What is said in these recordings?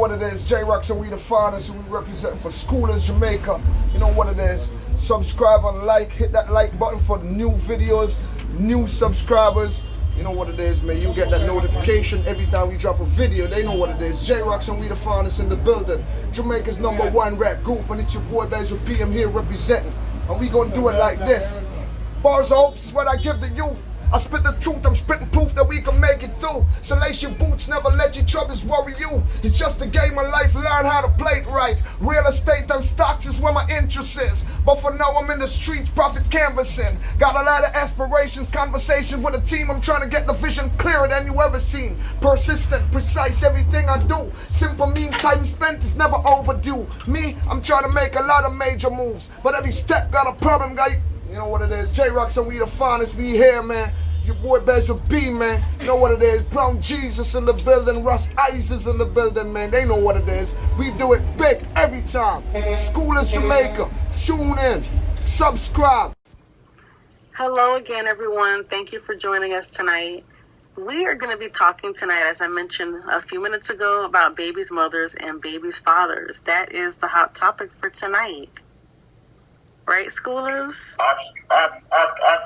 what it is, J-Rocks and Redefining, and we represent for Skoolaz Jamaica. You know what it is. Subscribe and like, hit that like button for new videos, new subscribers. You know what it is, man. You get that notification every time we drop a video. They know what it is. J-Rocks and Redefining in the building. Jamaica's #1 rap group, and it's your boy Basil P. I'm here representing. And we gonna do it like this. Bars of hopes is what I give the youth. I spit the truth, I'm spitting proof that we can make it through. So lace your boots, never let your troubles worry you. It's just a game of life, learn how to play it right. Real estate and stocks is where my interest is. But for now I'm in the streets, profit canvassing. Got a lot of aspirations, conversations with a team. I'm trying to get the vision clearer than you ever seen. Persistent, precise, everything I do. Simple mean time spent is never overdue. Me, I'm trying to make a lot of major moves. But every step got a problem, guy. You know what it is, J-Rocks and Redefining, we here, man. Your boy Basil B, man. You know what it is, Brown Jesus in the building, Russ Isis in the building, man. They know what it is. We do it big every time. Skoolaz Jamaica, tune in, subscribe. Hello again, everyone. Thank you for joining us tonight. We are going to be talking tonight, as I mentioned a few minutes ago, about babies' mothers and babies' fathers. That is the hot topic for tonight. Right, Skoolaz? Hot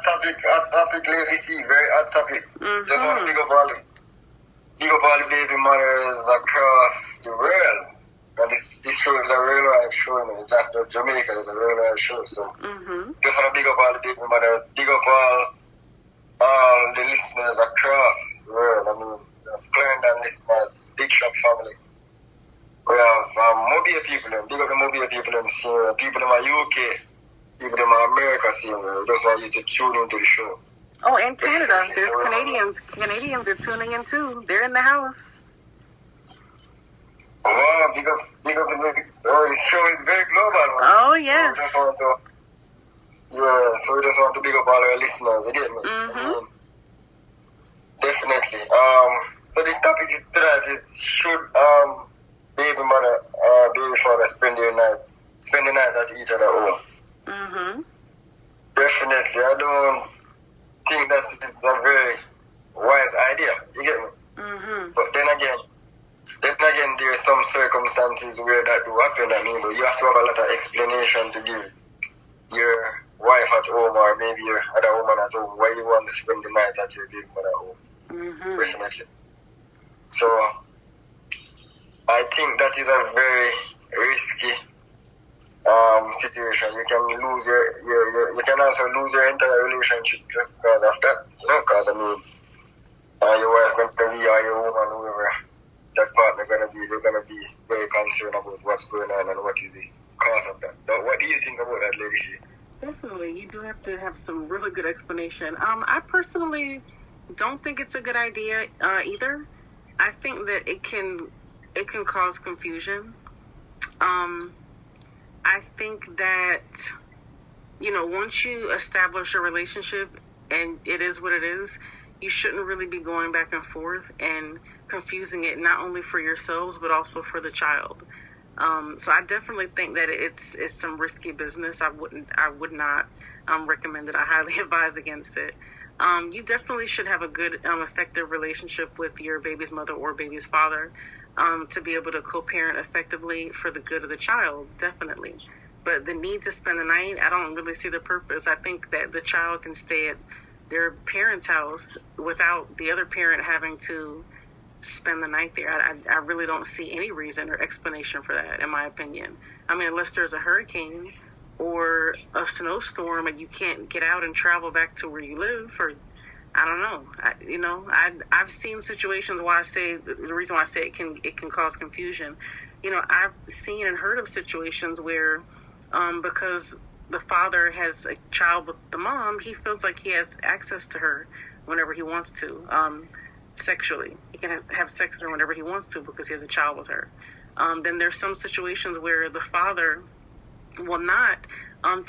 topic, ladies. Very hot topic. Just want to big up all the baby mothers across the world. And this show is a real life show, you know. That's not Jamaica, it's a real life show. So just want to big up all the baby mothers, big up all the listeners across the world. I mean, Clarendon listeners, Big Shop family. We have Mobile people, big up the Mobile people, people in my UK. People in America seeing me. Just want you to tune into the show. Oh, and Canada. There's Canadians. Canadians are tuning in too. They're in the house. Oh, big up the show is very global, man. Oh, yes. So we just want to big up all our listeners, you get me? I mean, definitely. So the topic tonight is, should baby mother or baby father spend the night at each other's home? Definitely, I don't think that is a very wise idea. You get me? But then again, there are some circumstances where that do happen. I mean, but you have to have a lot of explanation to give your wife at home, or maybe your other woman at home, why you want to spend the night at your baby mother home. Definitely. So I think that is a very risky situation. You can lose you can also lose your entire relationship just because of that. You know, because I mean, your wife gonna be, or your woman, whoever that partner gonna be, they're gonna be very concerned about what's going on and what is the cause of that. But what do you think about that, lady? Definitely, you do have to have some really good explanation. I personally don't think it's a good idea either. I think that it can cause confusion. I think that, you know, once you establish a relationship and it is what it is, you shouldn't really be going back and forth and confusing it, not only for yourselves, but also for the child. So I definitely think that it's some risky business. I would not recommend it. I highly advise against it. You definitely should have a good, effective relationship with your baby's mother or baby's father. To be able to co-parent effectively for the good of the child, definitely. But the need to spend the night, I don't really see the purpose. I think that the child can stay at their parents' house without the other parent having to spend the night there. I really don't see any reason or explanation for that, in my opinion. I mean, unless there's a hurricane or a snowstorm and you can't get out and travel back to where you live, or I don't know. I've seen situations where I say the reason why I say it can cause confusion. You know, I've seen and heard of situations where, because the father has a child with the mom, he feels like he has access to her whenever he wants to, sexually. He can have sex with her whenever he wants to because he has a child with her. Then there's some situations where the father will not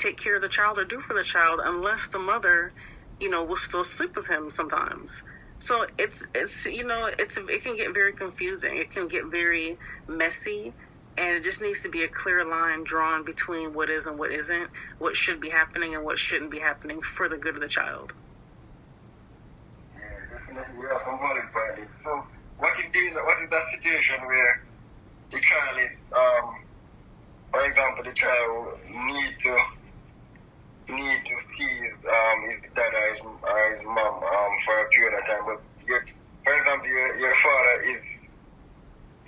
take care of the child or do for the child unless the mother, you know, will still sleep with him sometimes. So it can get very confusing. It can get very messy, and it just needs to be a clear line drawn between what is and what isn't, what should be happening and what shouldn't be happening for the good of the child. Yeah, definitely. You have some valid point. So what is that situation where the child is, for example, the child need to see his dad or his mom for a period of time. But for example, your father is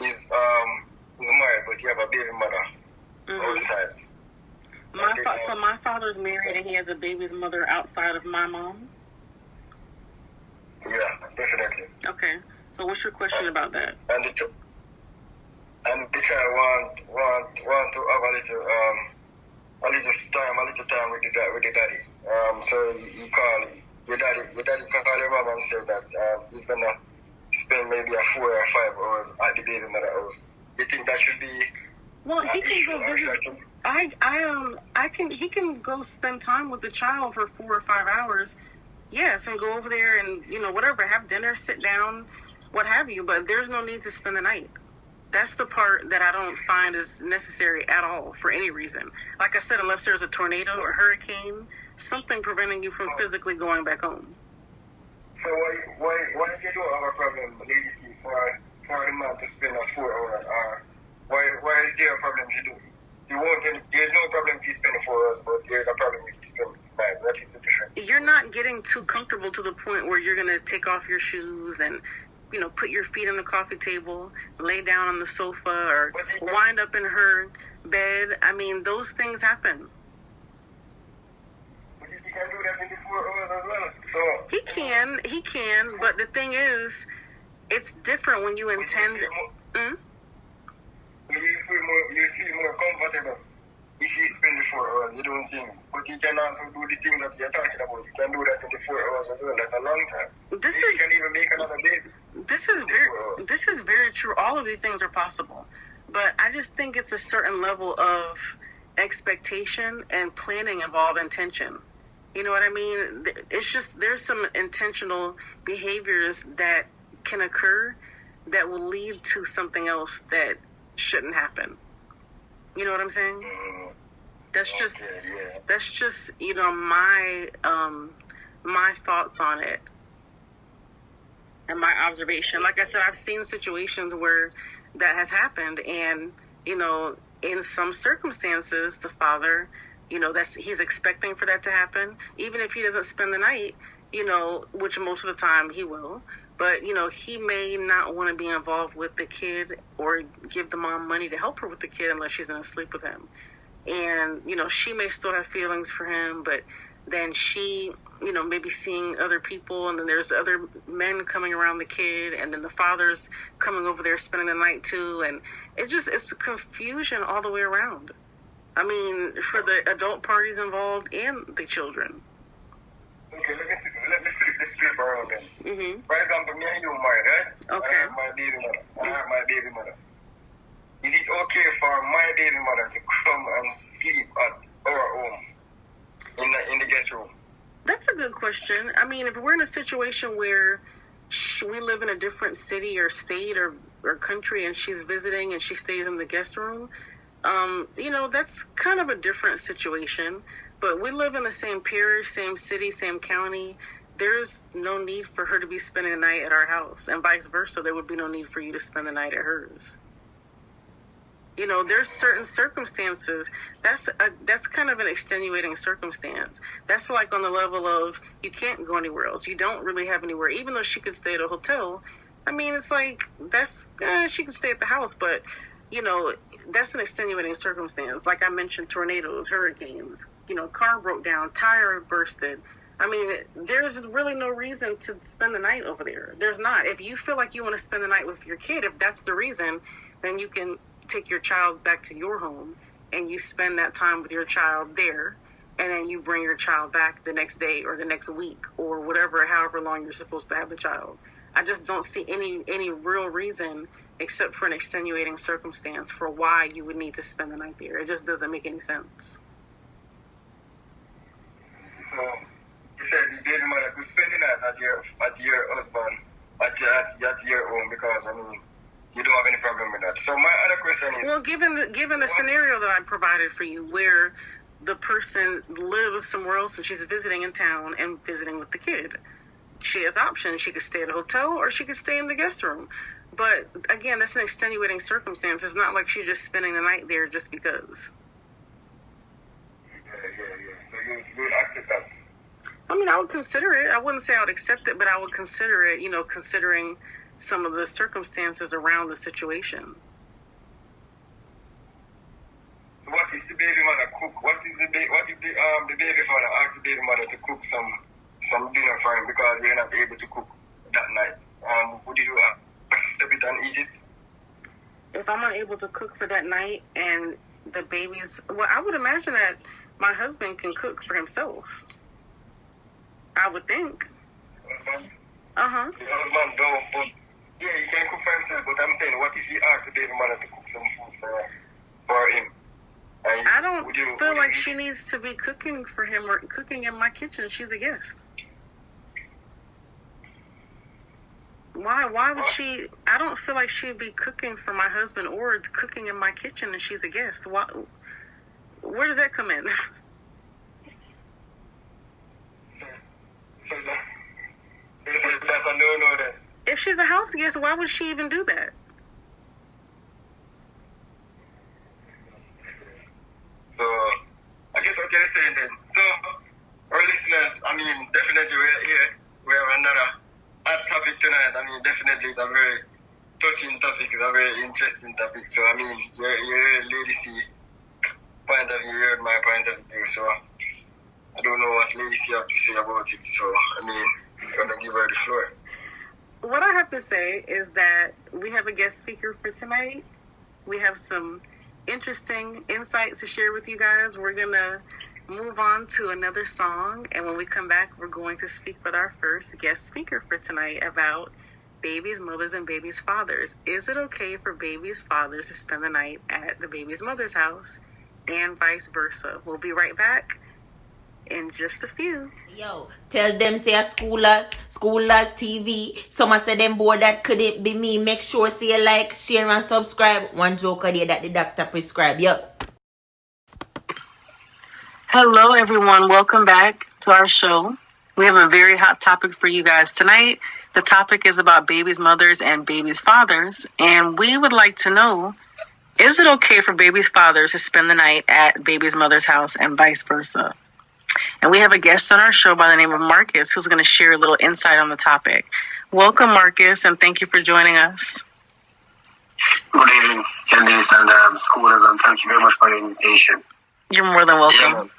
married, but you have a baby mother outside. So my father's married and he has a baby's mother outside of my mom? Yeah, definitely. Okay. So what's your question about that? And the child want to have a little time with the daddy. So you call your daddy can call your mom and say that he's gonna spend maybe 4 or 5 hours at the baby mother house. You think that should be? Well, he can go visit. He can go spend time with the child for 4 or 5 hours. Yes, and go over there and whatever, have dinner, sit down, what have you. But there's no need to spend the night. That's the part that I don't find is necessary at all for any reason. Like I said, unless there's a tornado or hurricane, something preventing you from physically going back home. So why you don't have a problem, ladies, for the man to spend a 4 hour? Why is there a problem to do? There's no problem if you spend 4 hours, but there's a problem if you spend 9. What is the difference? You're not getting too comfortable to the point where you're going to take off your shoes and put your feet on the coffee table, lay down on the sofa, or wind up in her bed. I mean, those things happen. But he can do that in the 4 hours as well. So he can, but the thing is, it's different when you intend. You feel more comfortable if you spend the 4 hours, you don't think. But you can also do the things that you're talking about. You can do that in the 4 hours as well. That's a long time. You can even make another baby. This is very true. All of these things are possible. But I just think it's a certain level of expectation and planning involved intention. You know what I mean? It's just there's some intentional behaviors that can occur that will lead to something else that shouldn't happen. You know what I'm saying? That's just my thoughts on it and my observation. Like I said, I've seen situations where that has happened, and in some circumstances, the father, he's expecting for that to happen, even if he doesn't spend the night, which most of the time he will. But, he may not want to be involved with the kid or give the mom money to help her with the kid unless she's going to sleep with him. And, she may still have feelings for him, but then she, maybe seeing other people, and then there's other men coming around the kid, and then the father's coming over there spending the night too. And it's confusion all the way around. I mean, for the adult parties involved and the children. Okay, let me flip the script around then. Mm-hmm. For example, me and you married, right? Okay. I have my baby mother. Is it okay for my baby mother to come and sleep at our home in the guest room? That's a good question. I mean, if we're in a situation where we live in a different city or state or country and she's visiting and she stays in the guest room, that's kind of a different situation. But we live in the same parish, same city, same county. There's no need for her to be spending the night at our house, and vice versa. There would be no need for you to spend the night at hers. There's certain circumstances. That's kind of an extenuating circumstance. That's like on the level of you can't go anywhere else. You don't really have anywhere. Even though she could stay at a hotel, I mean, it's like she could stay at the house, but that's an extenuating circumstance. Like I mentioned, tornadoes, hurricanes, car broke down, tire bursted. I mean, there's really no reason to spend the night over there. There's not. If you feel like you want to spend the night with your kid, if that's the reason, then you can take your child back to your home and you spend that time with your child there, and then you bring your child back the next day or the next week or whatever, however long you're supposed to have the child. I just don't see any real reason except for an extenuating circumstance for why you would need to spend the night there. It just doesn't make any sense. So you said the baby mother could spend the night at your husband at your home because you don't have any problem with that. So my other question is, well, given the scenario that I provided for you, where the person lives somewhere else and she's visiting in town and visiting with the kid, she has options. She could stay at a hotel or she could stay in the guest room. But again, that's an extenuating circumstance. It's not like she's just spending the night there just because. Yeah. So you would accept that? I mean, I would consider it. I wouldn't say I would accept it, but I would consider it, considering some of the circumstances around the situation. So what if the baby mother cook? What if the baby father asks the baby mother to cook some dinner for him because you're not able to cook that night? Would you accept it and eat it? If I'm unable to cook for that night and the baby's... Well, I would imagine that my husband can cook for himself. I would think. Husband? Uh-huh. The husband, no, but... Yeah, he can cook for himself, but I'm saying, what if he asks the baby mother to cook some food for him? I don't feel like she needs to be cooking for him or cooking in my kitchen. She's a guest. Why would she? I don't feel like she'd be cooking for my husband or cooking in my kitchen and she's a guest. Where does that come in? That's a no-no then. If she's a house guest, why would she even do that? So, I get what you're saying then. So, our listeners, I mean, definitely we're here. We have another hot topic tonight. I mean, definitely it's a very touching topic. It's a very interesting topic. So, I mean, you heard Lady C point of view, you heard my point of view. So, I don't know what Lady C have to say about it. So, I mean, I'm going to give her the floor. What I have to say is that we have a guest speaker for tonight. We have some interesting insights to share with you guys. We're going to move on to another song, and when we come back, we're going to speak with our first guest speaker for tonight about babies' mothers and babies' fathers. Is it okay for babies' fathers to spend the night at the baby's mother's house and vice versa? We'll be right back in just a few. Yo, tell them say a Skoolaz TV. Some say them board that couldn't be me. Make sure say you like, share and subscribe. One joke a day that the doctor prescribe. Yup. Hello everyone, welcome back to our show. We have a very hot topic for you guys tonight. The topic is about babies' mothers and babies' fathers, and we would like to know, is it okay for babies' fathers to spend the night at babies' mother's house and vice versa? And we have a guest on our show by the name of Marcus who's going to share a little insight on the topic. Welcome, Marcus, and thank you for joining us. Good evening, Candice and Skoolaz, and thank you very much for your invitation. You're more than welcome. Yeah, man.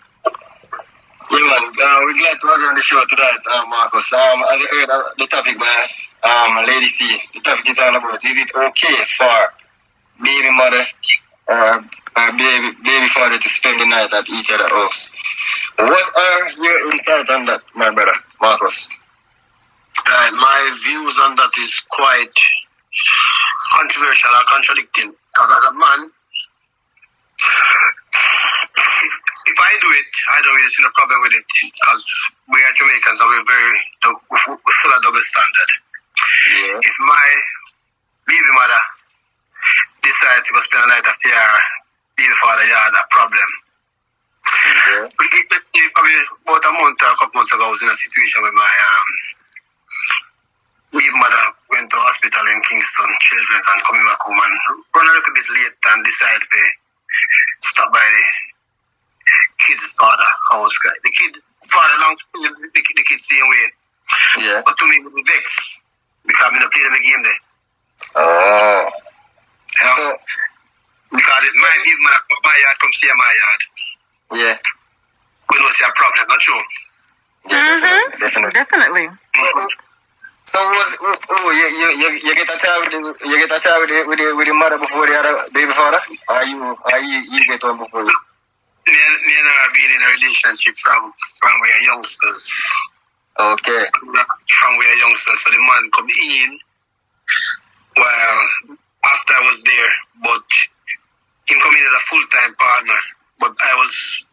We're glad to have you on the show tonight, Marcus. As you heard the topic by Lady C, the topic is all about, is it okay for baby mother or baby father to spend the night at each other's house? What are your insights on that, my brother, Marcus? My views on that is quite controversial or contradicting. Because as a man, if I do it, I don't really see no problem with it. Because we are Jamaicans and we're full of double standard. Yeah. If my baby mother decides to go spend a night at your baby father, you had a problem. Yeah. Probably about a month or a couple months ago, I was in a situation where my baby mother went to hospital in Kingston Children's and coming back home and run a little bit late and decided to stop by the kid's father house. The kid father long the kid same way. Yeah. But to me it was vexed because I don't play them a game there. Oh. You know? So, because if my baby mother come my yard, come see my yard. Yeah. We don't see a problem, not true. Yeah, definitely. So you get a child with the mother before the other baby father? Or you get one before you? Me and her been in a relationship from we are youngsters. Okay. From we are youngsters. So the man come in while after I was there, but him come in as a full-time partner. But I was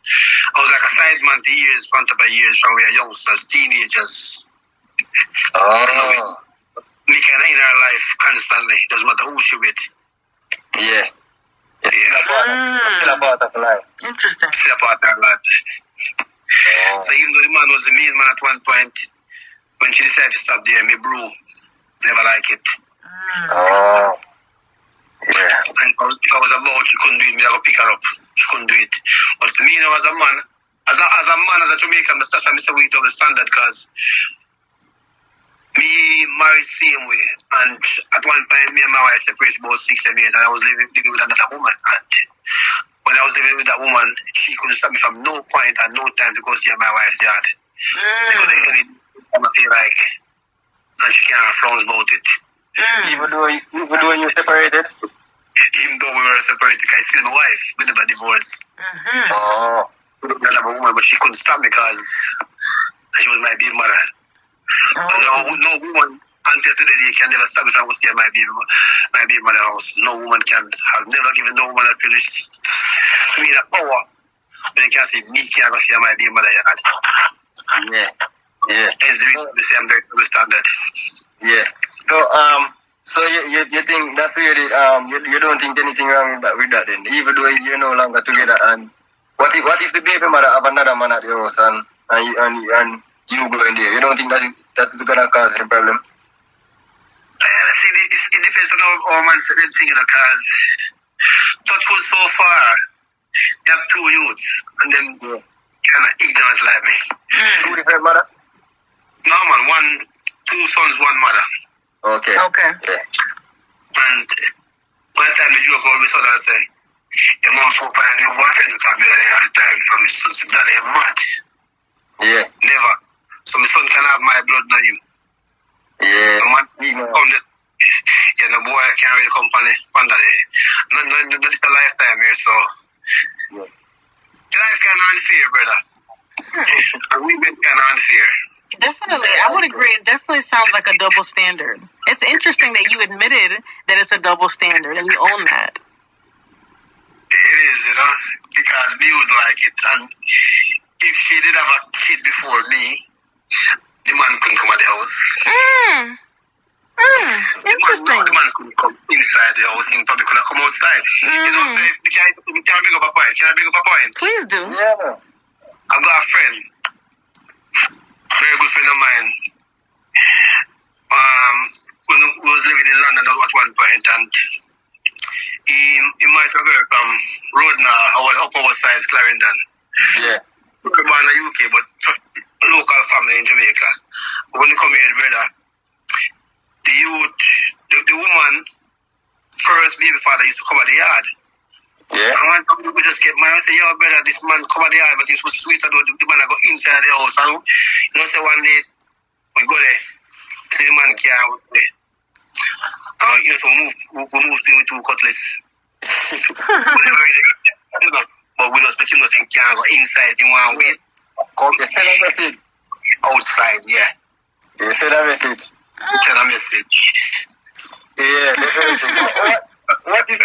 like a side man for years, front of years from we are youngsters, teenagers. Oh. We kind of in our life constantly. Doesn't matter who she with. Yeah. It's still a part of life. Interesting. Still a part of our life. Oh. So even though the man was the main man at one point, when she decided to stop there, me blew. Never like it. Oh. Yeah. And if I was about, she couldn't do it. Me, I go pick her up. She couldn't do it. But to me, as a man, as a Jamaican, that's why I say we double standard, because me married same way. And at one point, me and my wife separated about 6-7 years, and I was living with another woman. And when I was living with that woman, she couldn't stop me from no point and no time to go see my wife's yard. Because they feel like, and she can't have frowns about it. Even though you separated? Even though we were separated, I still my wife. We never divorced. Oh. Another woman, but she couldn't stop me because she was my baby mother. No woman until today they can never stop me from going to see my baby mother house. No woman can have never given no woman a privilege to me the power. But they can't say me can't go see my baby mother yard. Yeah. Yeah. Hence the reason they say I'm very double standard. Yeah. So you think that's really you don't think anything wrong with that then, even though you're no longer together. And what if the baby mother have another man at your house and you go in there? You don't think that's gonna cause any problem? See, it depends on how man said the thing, because touch wood so far, they have 2 youths and them kind of ignorant like me. 2 different mother? No man, 2 sons, 1 mother. Okay. Okay. Yeah. And one time the joke always said I say, your mom so fine, your boyfriend will be there all the time from his son. So that is mad. Yeah. Never. So my son can have my blood, not you. Yeah. So man, the boy can't really come on that day. No, it's a lifetime here, so. Yeah. Life kind of unfair, brother. And we've been kind of unfair. Definitely. I would agree. It definitely sounds like a double standard. It's interesting that you admitted that it's a double standard and you own that. It is, because me would like it. And if she did have a kid before me, the man couldn't come at the house. Interesting. The man couldn't come inside the house. He probably could have come outside. Can I bring up a point? Please do. Yeah. I've got a friend, very good friend of mine. When we was living in London at one point, and he might have heard from Rodna, our upper side, Clarendon. Yeah. We were born in the UK, but local family in Jamaica. When they come here, brother, the youth, the woman, first baby father used to come at the yard. Yeah. And one time we just get mad and say, yo, brother, this man come at the yard, but he's so sweet, the man I go inside the house. And say one day, we go there, see the man can't go there. So we move thing with 2 cutlets. But we just make him just can't go inside in one way. Okay, send a message. Outside, yeah. Yeah, send a message. Send a message. Yeah, definitely. What is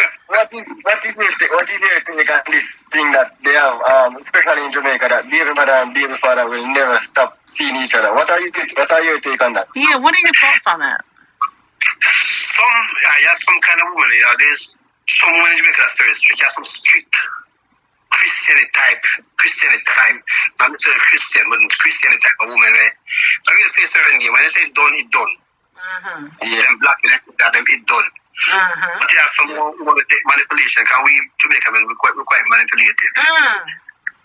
your take on this thing that they have, especially in Jamaica, that baby mother and baby father will never stop seeing each other? What are your take on that? Yeah, what are your thoughts on that? Some kind of woman, there's some women in Jamaica that's very strict. There's some strict Christianity type. Not necessarily Christian, but Christianity type of woman. So I really play a certain game. When they say done, it done. Yeah. Them black, them it done. But there are some who want to take manipulation. Can we Jamaican men, we're quite manipulative.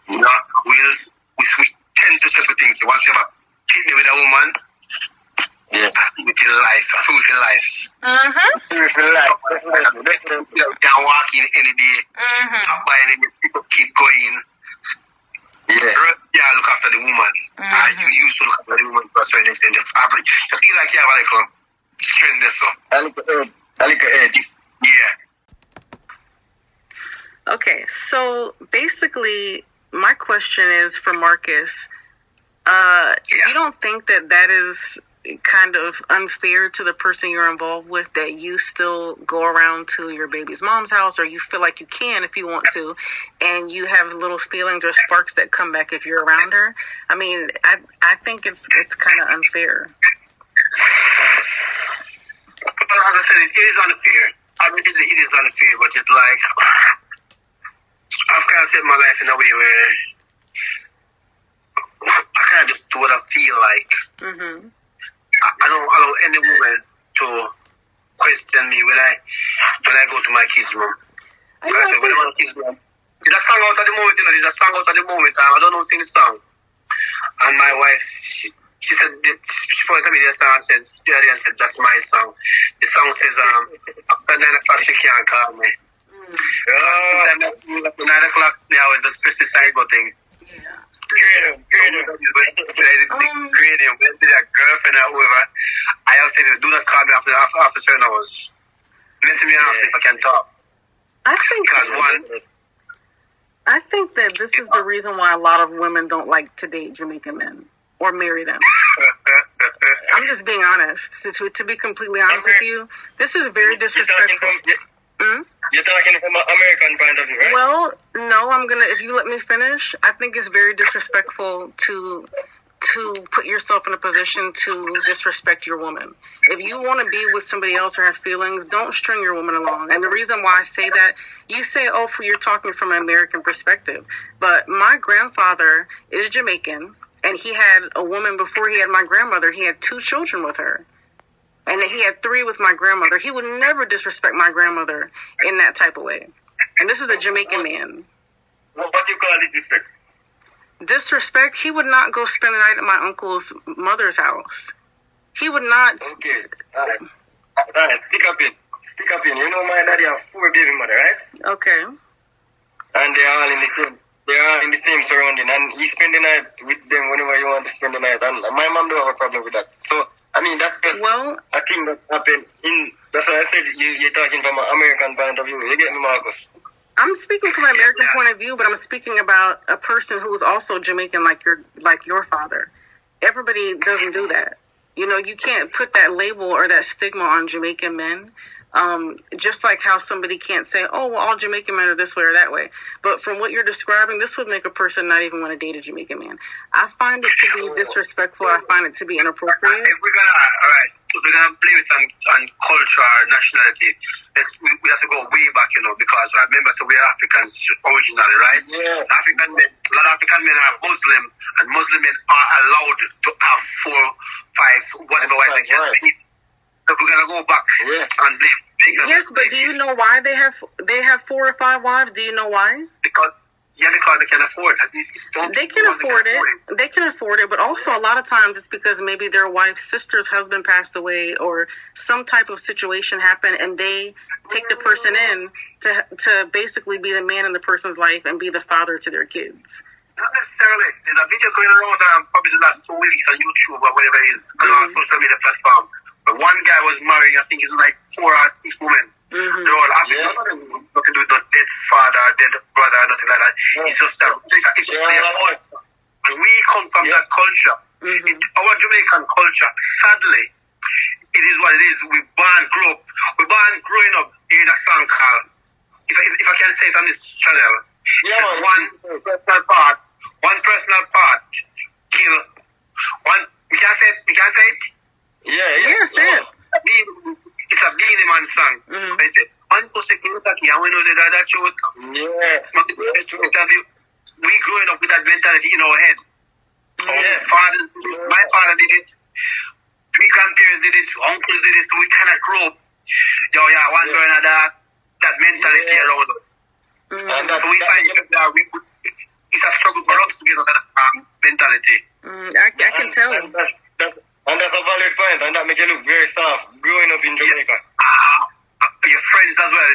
We tend to separate things. Once you have a kidney with a woman, yeah, with your life, a fruitful life. Fruitful life. You can walk in any day, buy any day, people keep going. Yeah, look after the woman. You used to look after the woman to a certain extent. The average. You feel like you have a little strength there, so. A little edge. Yeah. Okay, so basically, my question is for Marcus. You don't think that is kind of unfair to the person you're involved with, that you still go around to your baby's mom's house, or you feel like you can if you want to, and you have little feelings or sparks that come back if you're around her? I mean, I think it's kind of unfair. As I said, it is unfair. Admittedly, it is unfair, but it's like I've kind of set my life in a way where I kind of just do what I feel like. I don't allow any woman to question me when I go to my kids' room. I say, when I go to kids' room, there's a song out at the moment, you know, there's a song out at the moment, I don't know sing the song. And my wife, she said, she pointed at me the song and said, that's my song. The song says, after 9 o'clock, she can't call me. 9 o'clock now is just press the side button. Creative. Whether their girlfriend or whoever, I have said, do not call me after certain hours. Listen me off if I can talk. I think that this is the reason why a lot of women don't like to date Jamaican men or marry them. I'm just being honest. To be completely honest with you, this is very disrespectful. You're talking from an American point of view, right? Well, no, if you let me finish, I think it's very disrespectful to put yourself in a position to disrespect your woman. If you want to be with somebody else or have feelings, don't string your woman along. And the reason why I say that, you say, you're talking from an American perspective. But my grandfather is Jamaican, and he had a woman before he had my grandmother. He had 2 children with her. And he had 3 with my grandmother. He would never disrespect my grandmother in that type of way. And this is a Jamaican man. What do you call disrespect? Disrespect? He would not go spend the night at my uncle's mother's house. He would not. Okay. All right. Stick up in. You know my daddy have 4 baby mother, right? Okay. And they're all in the same surrounding. And he spend the night with them whenever you want to spend the night. And my mom don't have a problem with that. So I mean, that's just a thing that happened that's why I said you're talking from an American point of view. You get me, Marcus? I'm speaking from an American point of view, but I'm speaking about a person who is also Jamaican like your father. Everybody doesn't do that. You know, you can't put that label or that stigma on Jamaican men. Just like how somebody can't say, all Jamaican men are this way or that way. But from what you're describing, this would make a person not even want to date a Jamaican man. I find it to be disrespectful. I find it to be inappropriate. If we're gonna blame it on culture or nationality, we have to go way back, you know, because remember, so we're Africans originally, right? Yeah. A lot of African men are Muslim, and Muslim men are allowed to have 4, 5, whatever way they can. Right. If we're gonna go back and blame, yes, but do you know why they have 4 or 5 wives? Do you know why? Because they can afford it. They can afford it. They can afford it, but also a lot of times it's because maybe their wife's sister's husband passed away or some type of situation happened, and they take the person in to basically be the man in the person's life and be the father to their kids. Not necessarily. There's a video going around probably the last 2 weeks on YouTube or whatever it is, on social media platform. But one guy was married, I think it's like 4 or 6 women. They're all happy. Nothing to do with no dead father, dead brother, nothing like that. It's just their culture. And we come from that culture. Our Jamaican culture, sadly, it is what it is. We're born growing up in a song called, if I can say it on this channel, one personal part kill one. We can't say it. Yeah, say it. It's a Beanie Man song. I said, one pussy kill Taki, and we know that truth. We growing up with that mentality in our head. My father did it. 3 grandparents did it. Uncles did it. So we cannot grow up. One way or another, that mentality around us. So we find it's a struggle for us to get on that mentality. I can tell. And that's a valid point, and that makes you look very soft, growing up in Jamaica. Your friends as well,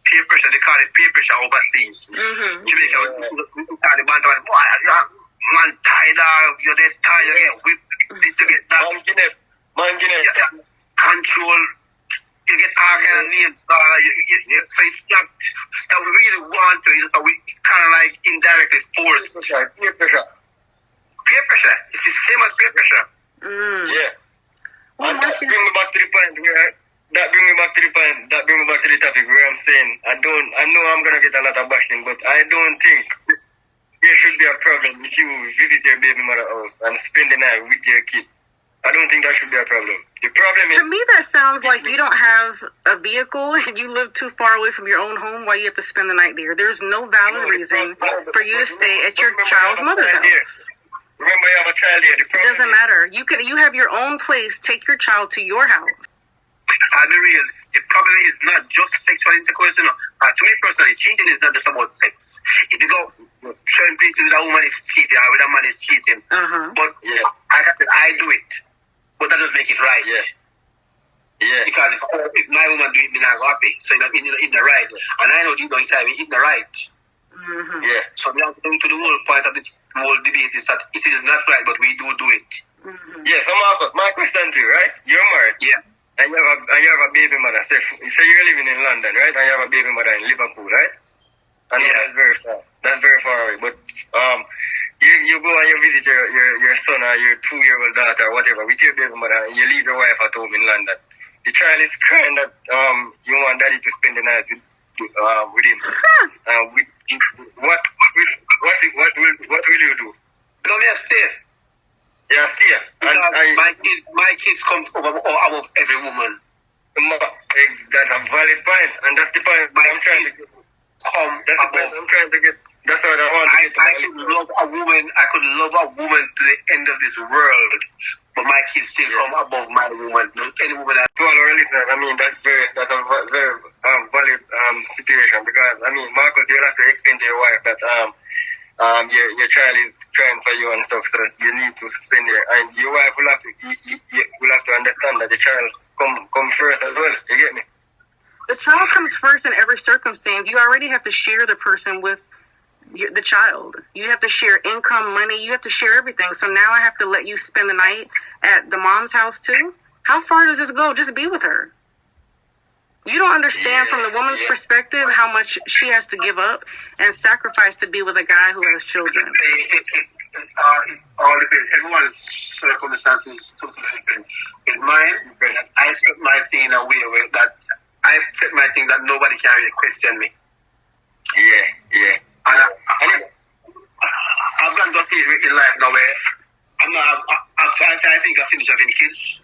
peer pressure, they call it peer pressure overseas. Jamaica, we call it man tired, you're dead tired, you get whipped, this, you get that. Man, control, you get all kind of names. So it's not that we really want to, it's kind of like indirectly forced. Peer pressure. Peer pressure, it's the same as peer pressure. Yeah. And that brings me back to the point where I'm saying I know I'm gonna get a lot of bashing, but I don't think there should be a problem if you visit your baby mother's house and spend the night with your kid. I don't think that should be a problem. The problem is, to me, that sounds like you don't have a vehicle and you live too far away from your own home while you have to spend the night there. There's no valid reason for you to stay at your child's mother's house. Remember, you have a child here. It doesn't matter. You have your own place. Take your child to your house. I'll be real. the problem is not just sexual intercourse, you know. To me personally, cheating is not just about sex. If you go certain places with a woman is cheating or with a man is cheating, but I do it, but that doesn't make it right. Yeah. Because if my woman do it, me not happy. So in the right, and I know deep down inside me, in the right. Yeah. So we have to go to the whole point of this whole debate is that it is not right, but we do it. Yeah. So Marcus, my question to you, right? You're married. Yeah. And you have a baby mother. So you're living in London, right? And you have a baby mother in Liverpool, right? I know that's very far. That's very far away. But you go and you visit your son or your 2-year-old daughter or whatever with your baby mother, and you leave your wife at home in London. The child is crying that you want daddy to spend the night with him. What will you do? No, me stay. Yeah, stay. And my kids come above every woman. That's a valid point, and that's the point I'm trying to get. That's the point I'm trying to get. That's what I want to get to. I could love a woman to the end of this world, but my kids still come above my woman. Any woman. To all our listeners, I mean that's a very valid situation, because I mean, Marcus, you'll have to explain to your wife that your child is crying for you and stuff, so you need to spend it, and your wife will have to understand that the child come first as well. You get me? The child comes first in every circumstance. You already have to share the person with the child. You have to share income, money. You have to share everything. So now I have to let you spend the night at the mom's house too? How far does this go? Just be with her. You don't understand from the woman's perspective how much she has to give up and sacrifice to be with a guy who has children. All depends. Everyone's circumstances is totally different. In mine, I set my thing in a way that I set my thing that nobody can really question me. Yeah. I've gone to a stage in life now where I think I finished having kids.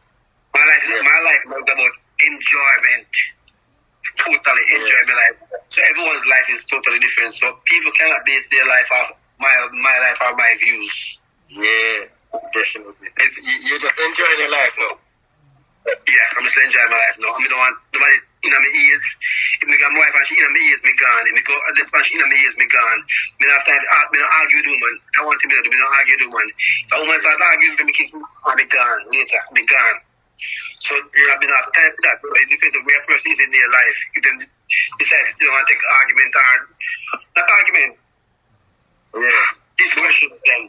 My life was about enjoyment. Totally enjoy my life. So everyone's life is totally different. So people cannot base their life off my life or my views. Yeah, definitely. You're just enjoying your life now. Yeah, I'm just enjoying my life now. I don't want nobody in my ears. If I got my wife and she in my ears, me gone. If I go at this point, she in my ears, me gone. Me not have time to argue with the woman. I want to be not argue with the woman. If a woman start arguing with me, kiss me, I'll be gone. Later, me gone. So I've been off time for that. But it depends on where a person is in their life. If they decide to still want to take argument or not argument. Yeah. Discussion then.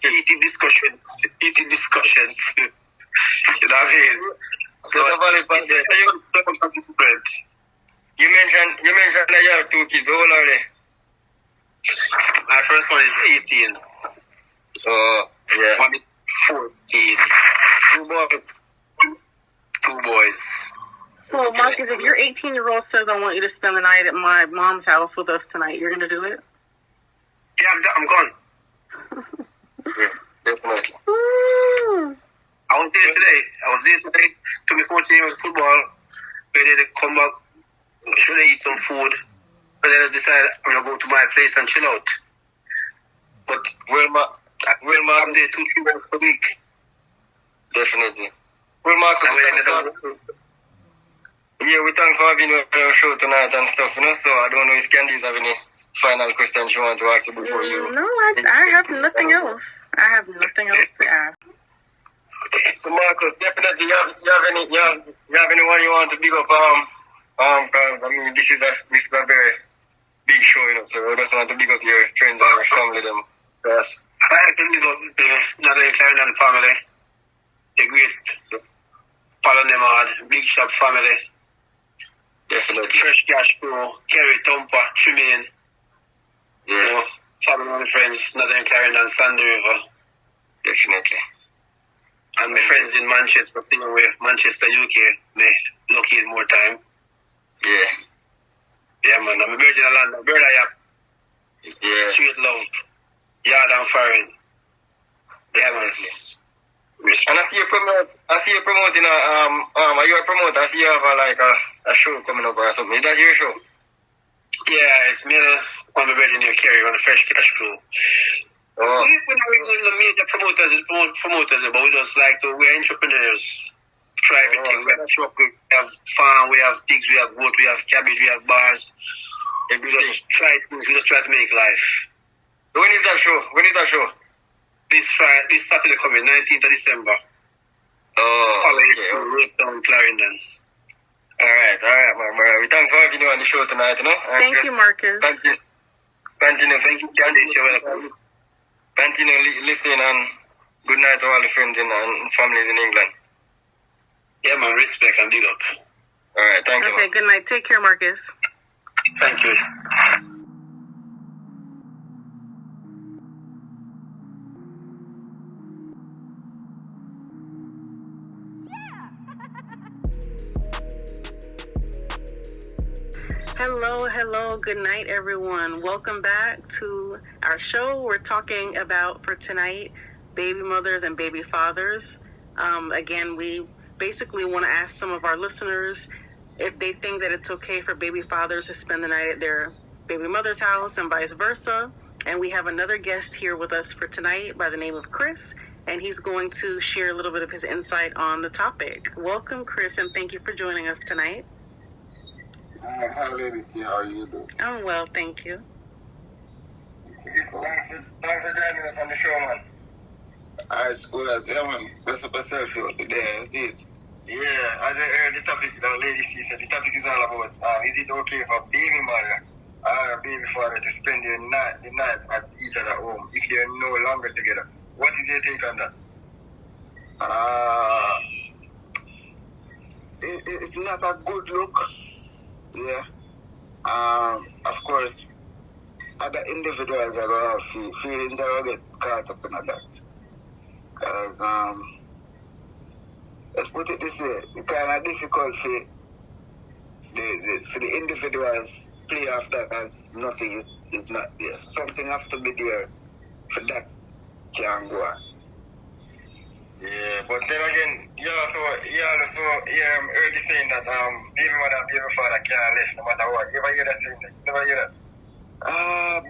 Heated discussions. You know what I mean? So you mentioned that you have 2 kids. How old are they? My first one is 18. Oh, yeah. One is 14. 2 boys. So, Marcus, if your 18-year-old says, I want you to spend the night at my mom's house with us tonight, you're going to do it? Yeah, I'm gone. Yeah, definitely. I was there today. Took me 14 years of football. Ready to come back, should I eat some food? And then I decided I'm going to go to my place and chill out. But I'm there 2-3 days per week. Definitely. Well, Marcus, we thanks for having you on our show tonight and stuff, you know, so I don't know if Candice have any final questions you want to ask before you. No, I have nothing else. I have nothing else to add. So Marcus, definitely you have anyone you want to big up because I mean this is a very big show, you know, so I just want to big up your friends and your family them. Yes. I can big up the Daddy Sleepovers family. The great follow them hard, Big Shop family. Definitely. Fresh Cash Crew, Kerry Thumper, Tremaine. Yeah. You know, family and friends, Northern Clarendon, Sandy River. Definitely. And my friends in Manchester, same way, Manchester, UK, may locate more time. Yeah. Yeah, man. I'm a virgin of London. Brother, yeah. Sweet love. Yard and foreign. Yeah, man. And I see you promoting are you a promoter? I see you have a show coming up or something. Is that your show? Yeah, it's me on the Ready New Kerry on the Fresh Cash Crew. We're not really major promoters, but we just like to, we're entrepreneurs. try everything. We have shop, we have farm, we have pigs, we have goat, we have cabbage, we have bars. And we just try things. We just try to make life. When is that show? This Saturday coming, 19th of December. Okay. Right down Clarendon. Alright, my brother. Thanks for having you on the show tonight, you know. Thank you, Marcus. Continue. Thank you, Candice. You're welcome. Continue listening, and good night to all the friends and families in England. Yeah, man. Respect and big up. Alright, thank you. Okay, good night. Take care, Marcus. Thank you. Hello, good night, everyone. Welcome back to our show. We're talking about, for tonight, baby mothers and baby fathers. Again, we basically want to ask some of our listeners if they think that it's okay for baby fathers to spend the night at their baby mother's house and vice versa. And we have another guest here with us for tonight by the name of Chris, and he's going to share a little bit of his insight on the topic. Welcome, Chris, and thank you for joining us tonight. Hi, ladies. How are you doing? I'm well, thank you. Thanks for joining us on the show, man. Alright, Skoolaz. Yeah, man. Bless up yourself here today. I see it. Yeah, as I heard the topic, the lady said, the topic is all about, is it okay for baby mother or baby father to spend the night at each other's home if they're no longer together? What is your take on that? It's not a good look. Yeah. Of course, other individuals are going to have feelings are going to get caught up in that. Because, let's put it this way, it's kind of difficult for the individuals play off that as nothing is not there. Something has to be there for that can go on. Yeah, but then again, you also heard you saying that baby mother and baby father can't live no matter what. You ever hear that saying that? Never hear that?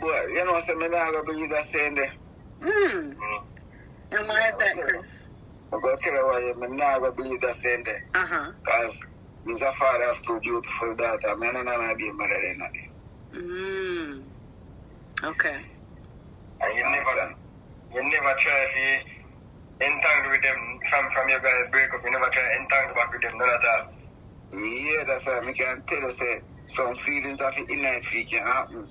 Boy, you know, so I'm not going to believe that saying there. And why is that, Chris? I'm going to tell you why I'm not going to believe that saying there. Because he's a father of two beautiful daughters. I'm not going to be mother in that. Okay. And you never try to entangle with them from your guys break up. You never try to entangle back with them, none at all. Yeah, that's why I can tell you say some feelings of it in night can happen.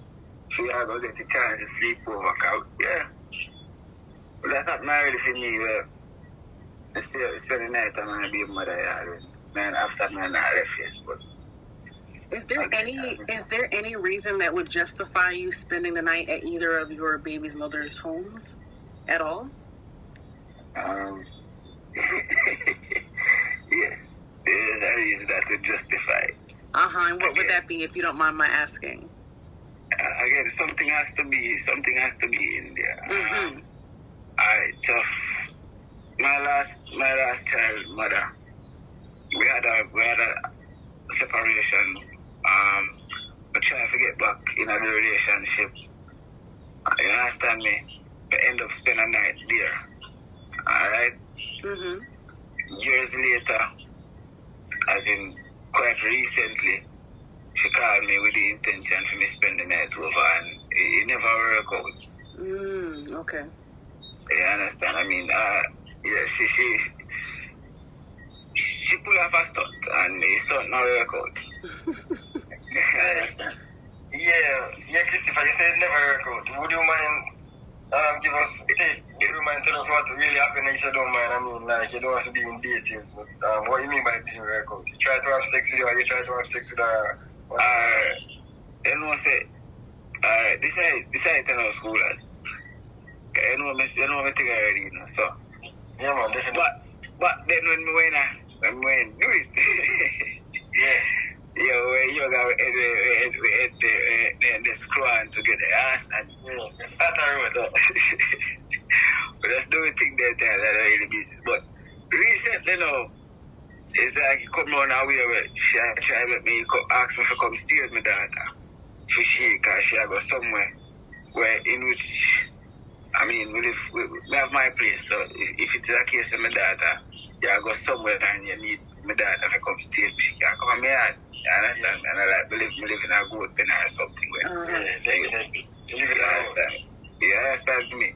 If you are going to get the chance to sleep over. Yeah. But that's not married for me. I spend the night and I be a mother yard. Man, after man, I refuse. But is there any reason that would justify you spending the night at either of your baby's mother's homes at all? Yes, there is a reason that would justify it. And what would that be, if you don't mind my asking? Again, something has to be in there. Alright, so my last child mother, we had a separation. But trying to get back in a relationship. You understand me? We end up spending a night there. Alright? Years later, as in quite recently, she called me with the intention for me spend the night over, and it never worked out. Okay. You understand? I mean, she pulled off a stunt, and the stunt not work out. Yeah, Christopher, you said it never work out. Would you mind tell us what really happened if you don't mind? I mean, like, you don't have to be in details, but what do you mean by it didn't work out? You try to have sex with her, or you try to have sex with her? You know, say, this is our Skoolaz. You know me thing already, you know, so. Yeah, man, definitely. But then when we went do it, when you got the screw on to get the ass and but that's the only thing that I really miss. But recently now, it's like you come on away where she try to make me ask me to come stay with my daughter. Because she go somewhere where in which, I mean, we have my place. So if it's a case of my daughter, you go somewhere and you need my daughter to come stay. She can't come on me yard. You understand? And I like me live in a good pen or something. Definitely. You live in a house. You understand me?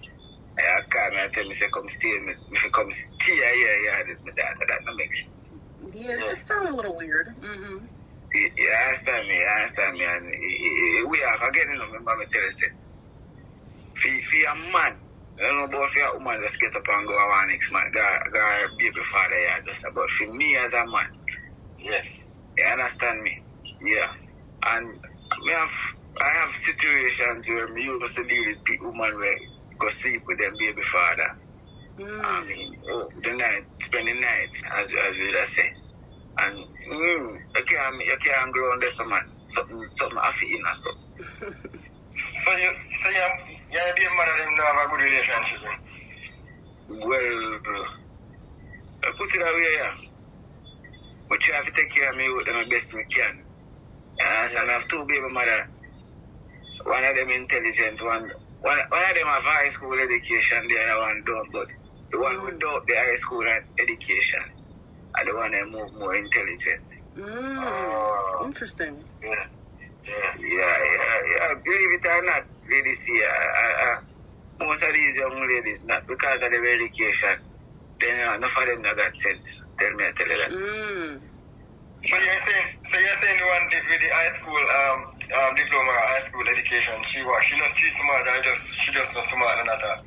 I call me and tell me, say, come stay. If you come stay here with my daughter, that don't make sense. Yeah, it sounds a little weird. Mm-hmm. You understand me? And we have, again, you know, remember me tell you, say, for a man, I don't know about for a woman just get up and go around next man, go baby father, yeah, just about for me as a man. Yeah. You understand me? Yeah. And I have situations where me used to deal with women where go sleep with them baby father. I mean, spend the night, as we just say. And you can't grow on this man. Something I feel in or something. So you be a mother them don't have a good relationship with? Well, I put it away, yeah. But try to take care of me with the best we can. So I have two baby mother. One of them intelligent, one of them have high school education, the other one don't, but the one without the high school education and the one that move more intelligent. Interesting. Yeah. Believe it or not, ladies here, most of these young ladies, not because of their education, then enough of them not got sense. Tell me, I tell you that. So you're saying the one with the high school diploma, high school education, she not street smart, she just not smart and at all.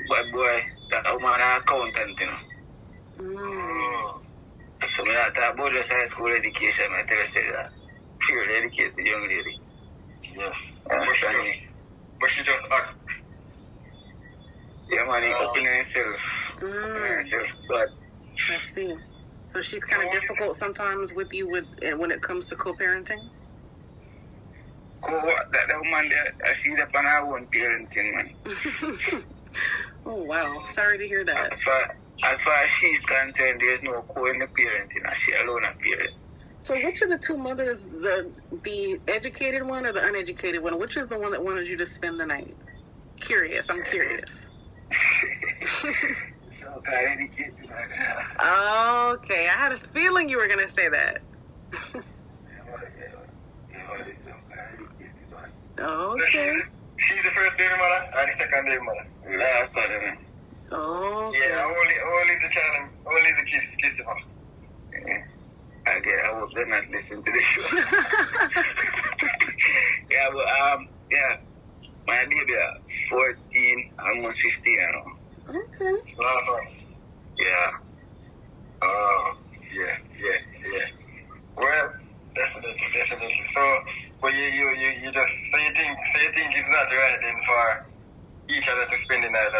But boy, that woman an accountant, you know. So me not talk about just high school education, I tell you say that. Purely educated young lady. Yeah. But she just act. Yeah, man, he opening herself. But I see. So she's kind of difficult sometimes with you when it comes to co-parenting? That woman there, she's up on her own parenting, man. Oh, wow. Sorry to hear that. As far as she's concerned, there's no co in the parenting. She alone a parent. So which of the two mothers, the educated one or the uneducated one, which is the one that wanted you to spend the night? I'm curious. So educated. Okay, I had a feeling you were going to say that. Okay. She's the first baby mother and the second baby mother. Last one, man. Oh. Yeah, only the child, only the kids, Christopher. I hope they're not listening to this show. Yeah, but my baby 14, almost 15, you know. Okay. Last one. Yeah. Yeah. Well, definitely. So, but you just you think it's not right then for each other to spend the night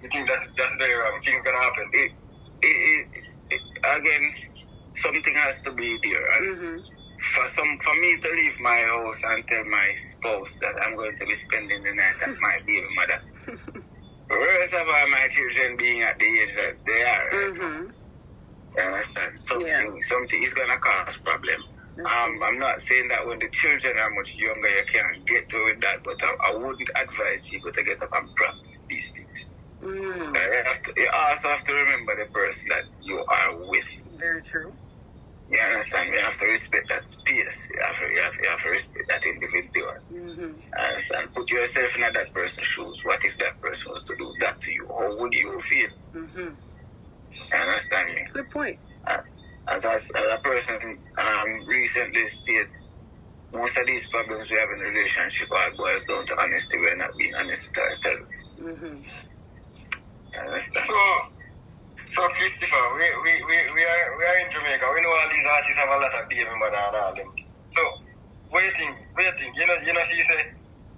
you think that's very wrong. Things gonna happen. Again, something has to be there. And for me to leave my house and tell my spouse that I'm going to be spending the night at my baby mother. Rest of all my children being at the age that they are. You understand? Something is gonna cause problem. I'm not saying that when the children are much younger you can't get to with that, but I wouldn't advise people to get up and practice these things. You also have to remember the person that you are with. Very true. You understand? You have to respect that space. You have to respect that individual. And put yourself in that person's shoes. What if that person was to do that to you? How would you feel? You understand me? Good point. As a person recently stated, most of these problems we have in a relationship are boils down to honesty. We're not being honest with ourselves. So Christopher, we are in Jamaica. We know all these artists have a lot of baby mother and all them. So what do you think? You know she say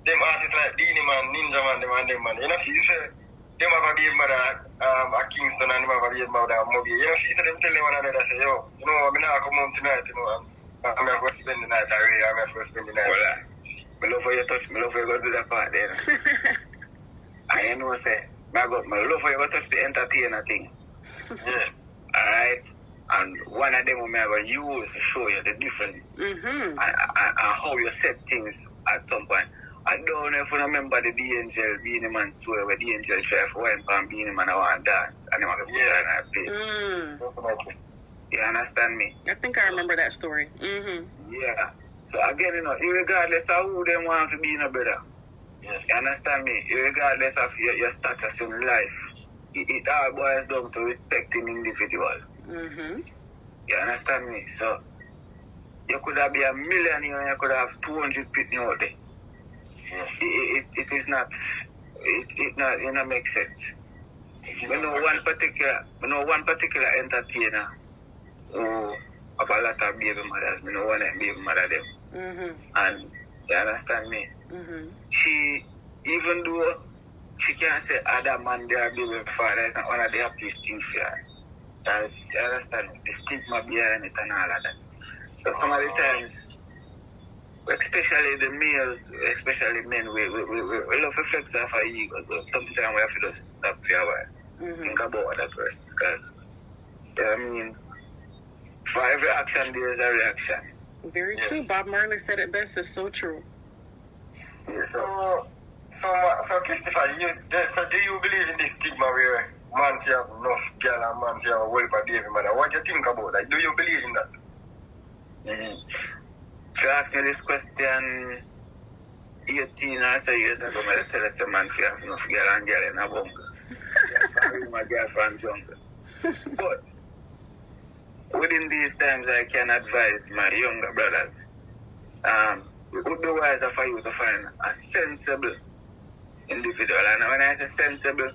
them artists like Beanie Man, Ninja Man, them man. You know she say them have a baby mother at Kingston and them have a baby mother at Mobile. You know she say them tell them one another say, yo, you know, I'm not come home tonight, you know, I'm going to spend the night already, I'm going to spend the night. Well, I love for you touch, I love for you go do that part there. I know say I love for you go touch the entertainer thing. Yeah. Alright? And one of them I'm going to use to show you the difference and how you set things at some point. I don't know if you remember the D-Angel Beanie Man story where D-Angel tried to wine and Beanie Man I want to dance and he want to put her in her place. Definitely. You understand me? I think I remember that story. Mm-hmm. Yeah. So again, regardless of who they want to be in a brother, you understand me? Regardless of your status in life, it all boils down to respecting individuals. Mm-hmm. You understand me? So you could have been a millionaire and you could have 200 people out there. It is not. It not make sense. We know one particular entertainer who have a lot of baby mothers. We know one baby mother them. Mm-hmm. And you understand me? Mm-hmm. She, even though she can't say other man their baby father, it's not one of the happiest things for her. You understand me? The stigma behind it and all of that. So some of the times, especially the males, especially men, we love to flex off our ego, but sometimes we have to just stop for a while. Think about other persons, because, I mean, for every action, there is a reaction. Very true. Bob Marley said it best. It's so true. Yeah, so Christopher, do you believe in this stigma where man should have enough girl and man should have a whole baby man? What do you think about that? Do you believe in that? If you ask me this question 18 or so years ago, I tell you a man should have enough girl and girl in a bungle. My girlfriend jungle. But within these times, I can advise my younger brothers. It would be wiser for you to find a sensible individual. And when I say sensible,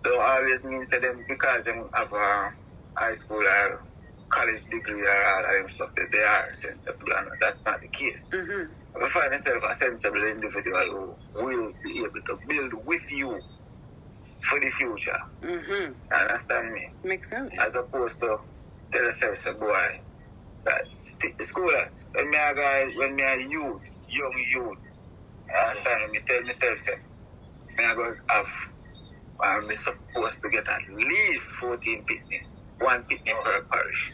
don't always mean to them because they have a high school or college degree or all of them stuff that they are sensible. And that's not the case. Mm-hmm. But find yourself a sensible individual who will be able to build with you for the future. Mm-hmm. Understand me? Makes sense. As opposed to tell yourself, say, boy, that schoolers, when me a youth, young youth, understand me, tell myself, say, me I go have, I'm supposed to get at least 14 pitney, 1 pitney per parish.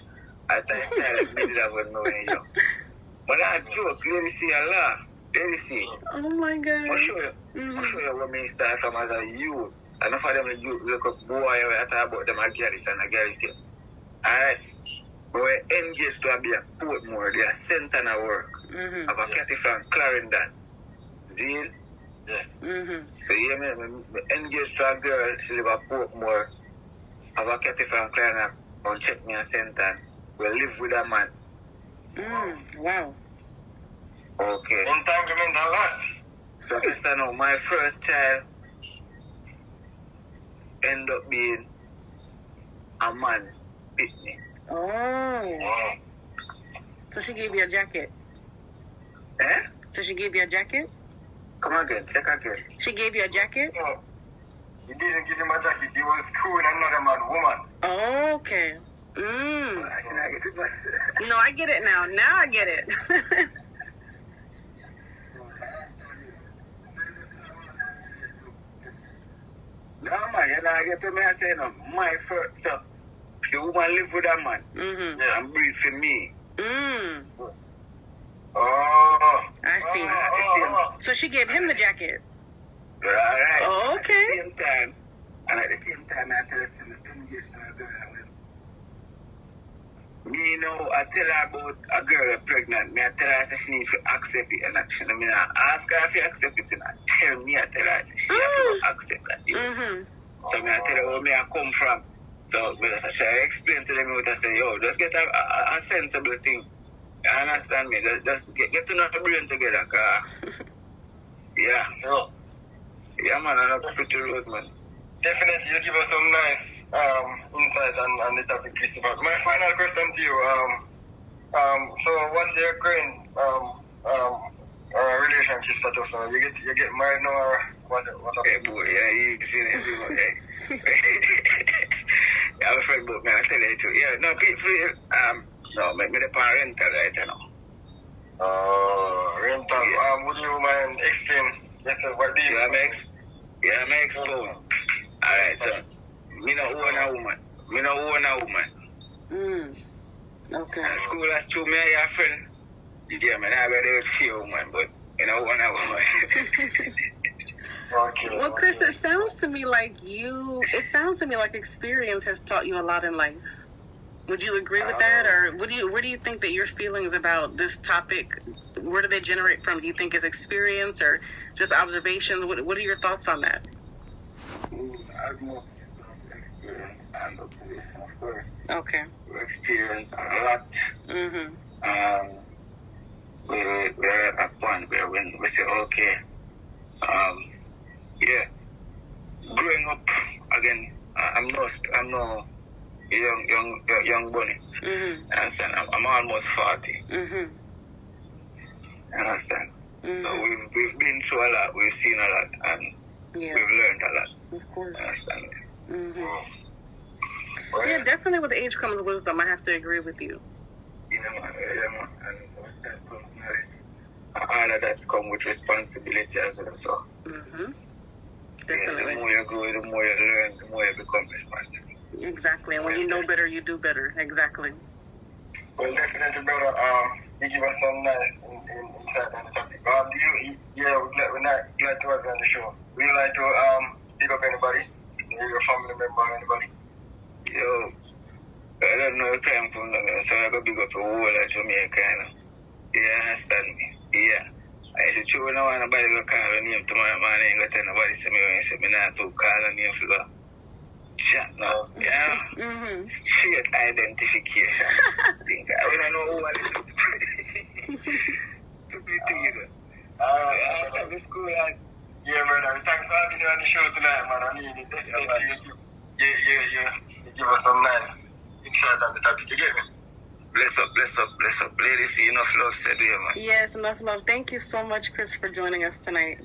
At the time, I did have one knowing you. But I joke, lady see a laugh, lady see. Oh my God. I'll show you where me start from as a youth. Enough of them youth look up boy, I talk about them a girls and a girls here. Alright? We're engaged to be a Portmore, they are sent on a work. Mm-hmm. Of a Cathy from Clarendon. Zeal? Yeah. Mm-hmm. So you hear me engaged to a girl, she live at Portmore. Of a Cathy from Clarendon, come check me and sent on. We live with a man. Wow. Okay. Entanglement a lot. So guess I know my first child end up being a man pitney. Oh. So she gave you a jacket? Eh? So she gave you a jacket? Come again, check again. She gave you a jacket? No. He didn't give him a jacket. He was screwing another man, woman. Oh, okay. I get it. No, I get it now. Now I get it. No, man, you know, I get to me, I say, no, my first, so, the woman live with a man, and breed for me. Oh. I see. So she gave him the jacket. Alright. Oh, okay. At the same time, I tell her, I'm just a girl. Me, you know, I tell her about a girl pregnant. Me, I tell her that she needs to accept it. And actually, I mean, I ask her if she accept it. And I tell me, I tell her that she has to accept that. So me, I tell her where me I come from. So, but I try to explain to them what I say, yo, just get a sensible thing. You understand me? Just get to know the brain together, cause yeah. Yeah, man, I'm a pretty road, man. Definitely, you give us some nice insight on the topic, Christopher. My final question to you, so what's your current relationship status now? You get married now or what? Hey boy, yeah, you see that, yeah, I'm afraid about me, I'll tell you the truth. Yeah, no, free, no, me the parental right now. Rental. Yeah. Would you mind explain yourself? What do you I'm exposed. Alright, so me no own a woman. Okay. School as true, me a friend. Yeah, man, I got a few woman, but in a 1 hour. Okay. Well, Chris, it sounds to me like experience has taught you a lot in life. Would you agree with that, or where do you think that your feelings about this topic, where do they generate from? Do you think it's experience or just observations? What are your thoughts on that? I've more experience and observation, of course. Okay. We experience a lot. Mhm. We're at a point where when we say, okay, yeah, growing up again, I'm no young bunny. Mhm. Understand? I'm almost 40. Mhm. Understand? Mhm. So we've been through a lot, we've seen a lot, and Yeah. we've learned a lot. Of course. Understand? Mhm. Yeah, definitely with age comes wisdom. I have to agree with you. Yeah, man. And with that comes knowledge. All of that come with responsibility as well. So, Mhm. yeah, Definitely. the more you grow, the more you learn, the more you become responsible. Exactly. And when you know better, you do better. Exactly. Well, definitely, brother. You give us some nice insight on the topic. We're not glad to have you on the show. Would you like to pick up anybody? Your family member or anybody? Yo, I don't know where I'm from, so I got big up the whole of Jamaica. You understand me? Yeah. I said, true, no one nobody go call a name tomorrow morning. Ain't got tell nobody say me when you say me not to call a name for the chat now. Yeah. Mhm. Straight identification. We don't know who I listen to. Alright, the school. Yeah, brother. Thanks for having you on the show tonight, man. I mean, it definitely you give us some nice insight on the topic. You get me? Bless up. Ladies, enough love said here, man. Yes, enough love. Thank you so much, Chris, for joining us tonight.